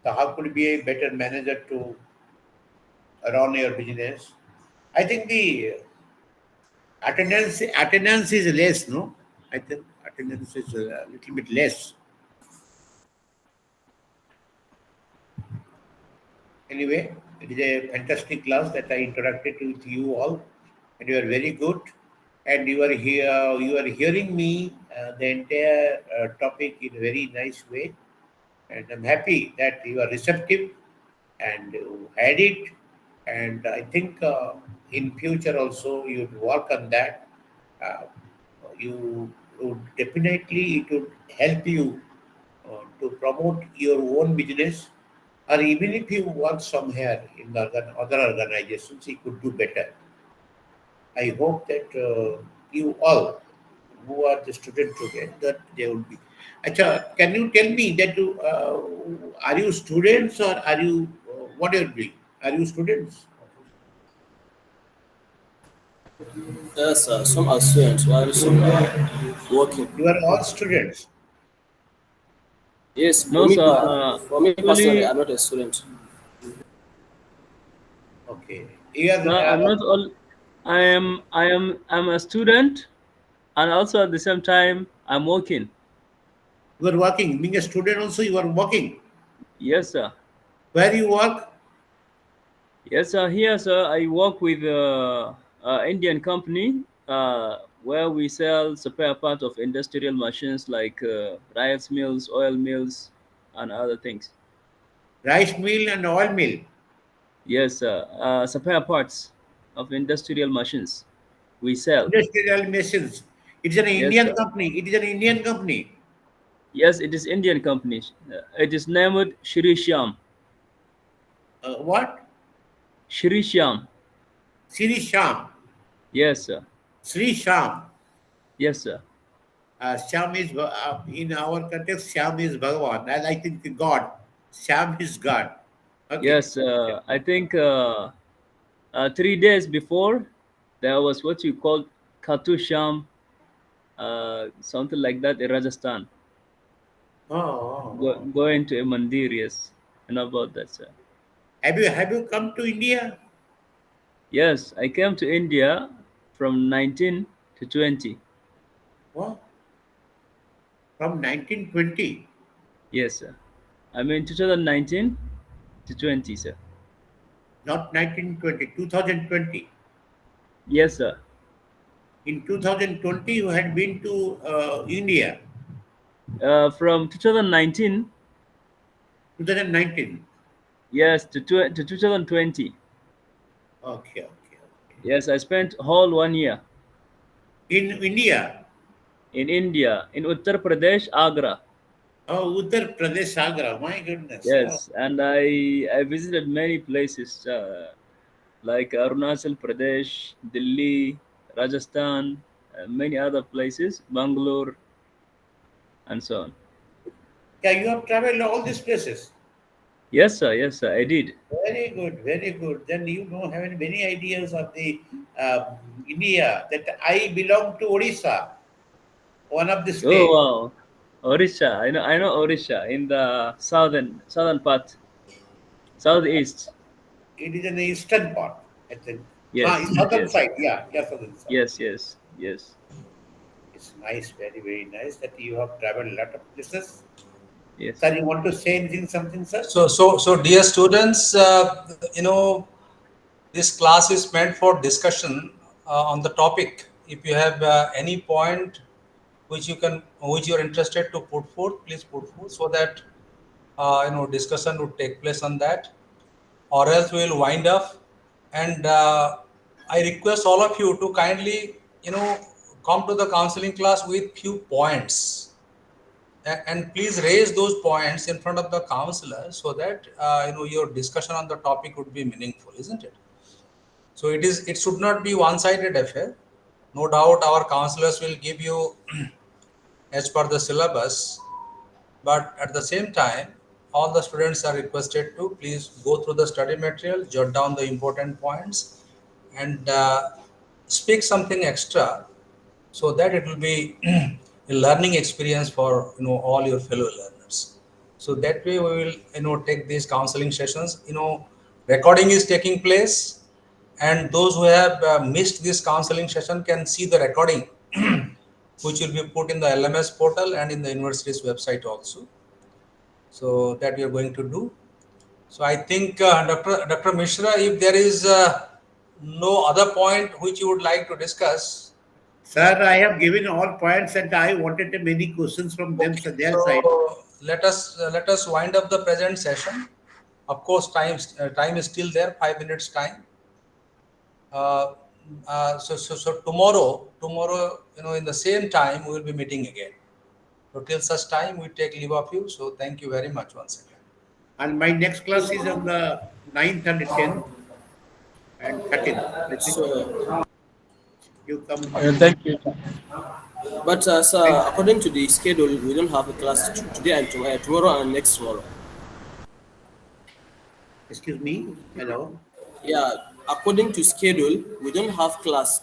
So how could be a better manager to run your business? I think the attendance is less, no? I think attendance is a little bit less. Anyway, it is a fantastic class that I interacted with you all, and you are very good. And you are here, you are hearing me the entire topic in a very nice way, and I'm happy that you are receptive and you had it. And I think in future also you'd work on that. Uh, you would definitely it would help you to promote your own business, or even if you work somewhere in the other organizations, you could do better. I hope that you all who are the student today that they will be. Acha, can you tell me that you are you students or are you what are you doing? Are you students? Yes, some are students while some are working. You are all students. Yes, No, sir. for me personally, Actually, I'm not a student. Okay. You are sir, I'm not all. I'm a student, and also at the same time, I'm working. you are working. Being a student also, you are working. Yes, sir. Where you work? Yes, sir. Here, sir, I work with Indian company where we sell spare parts of industrial machines like rice mills, oil mills, and other things. Rice mill and oil mill. Yes, sir. Spare parts of industrial machines we sell. Industrial machines. It is an Yes, Indian sir. company. It is an Indian company. Yes, it is Indian company. It is named Shri Shyam. What? Shri Shyam. Sri Sham. Yes, sir. Sri Sham. Yes, sir. Sham is, in our context, Sham is Bhagavan. I think God. Sham is God. Okay. Yes, I think 3 days before there was what you call Khatu Sham, something like that in Rajasthan. Oh, oh, oh. Going to a mandir, yes. You know about that, sir. Have you come to India? Yes, I came to India from 19 to 20. What? From 1920, Yes, sir. I mean 2019 to 20, sir. not 1920, 2020. Yes, sir. In 2020, you had been to India. From 2019, 2019. yes, to 2020. Okay, okay, okay. Yes, I spent whole 1 year In India. in India, in Uttar Pradesh, Agra. Oh, Uttar Pradesh, Agra. My goodness. Oh, Yes, and I visited many places. like Arunachal Pradesh, Delhi, Rajasthan, many other places, Bangalore, and so on. Yeah, you have traveled all these places. Yes, sir, I did. Very good, very good. Then you know have many ideas of the India. That I belong to Odisha, one of the Oh states. wow, Orissa. I know Orissa in the southern part, southeast. It is in the eastern part, I think. Yes, Southern yes, side. Yeah, yeah, southern side. yes. It's nice, very, very nice that you have traveled a lot of places. Yes. Sir, you want to say anything, something, sir? So dear students, this class is meant for discussion on the topic. If you have any point which you're interested to put forth, please put forth so that discussion would take place on that, or else we will wind up. And I request all of you to kindly come to the counseling class with few points, and please raise those points in front of the counselor so that your discussion on the topic would be meaningful, isn't it? So it should not be one sided affair. No doubt our counselors will give you as per the syllabus, but at the same time all the students are requested to please go through the study material, jot down the important points, and speak something extra so that it will be a learning experience for all your fellow learners. So that way we will take these counseling sessions. Recording is taking place, and those who have missed this counseling session can see the recording which will be put in the LMS portal and in the university's website also. So that we are going to do. So I think Dr. Mishra, if there is no other point which you would like to discuss. Sir, I have given all points and I wanted many questions from them, Okay, so their side. so let us wind up the present session. Of course, time is still there, 5 minutes time. Uh, so tomorrow, in the same time, we will be meeting again. So till such time, we take leave of you. So thank you very much once again. And my next class is on the 9th and 10th and 13th, I think. So, You come. Thank you. but sir, according to the schedule, we don't have a class today and tomorrow and next tomorrow. Excuse me. Hello. Yeah, according to schedule, we don't have class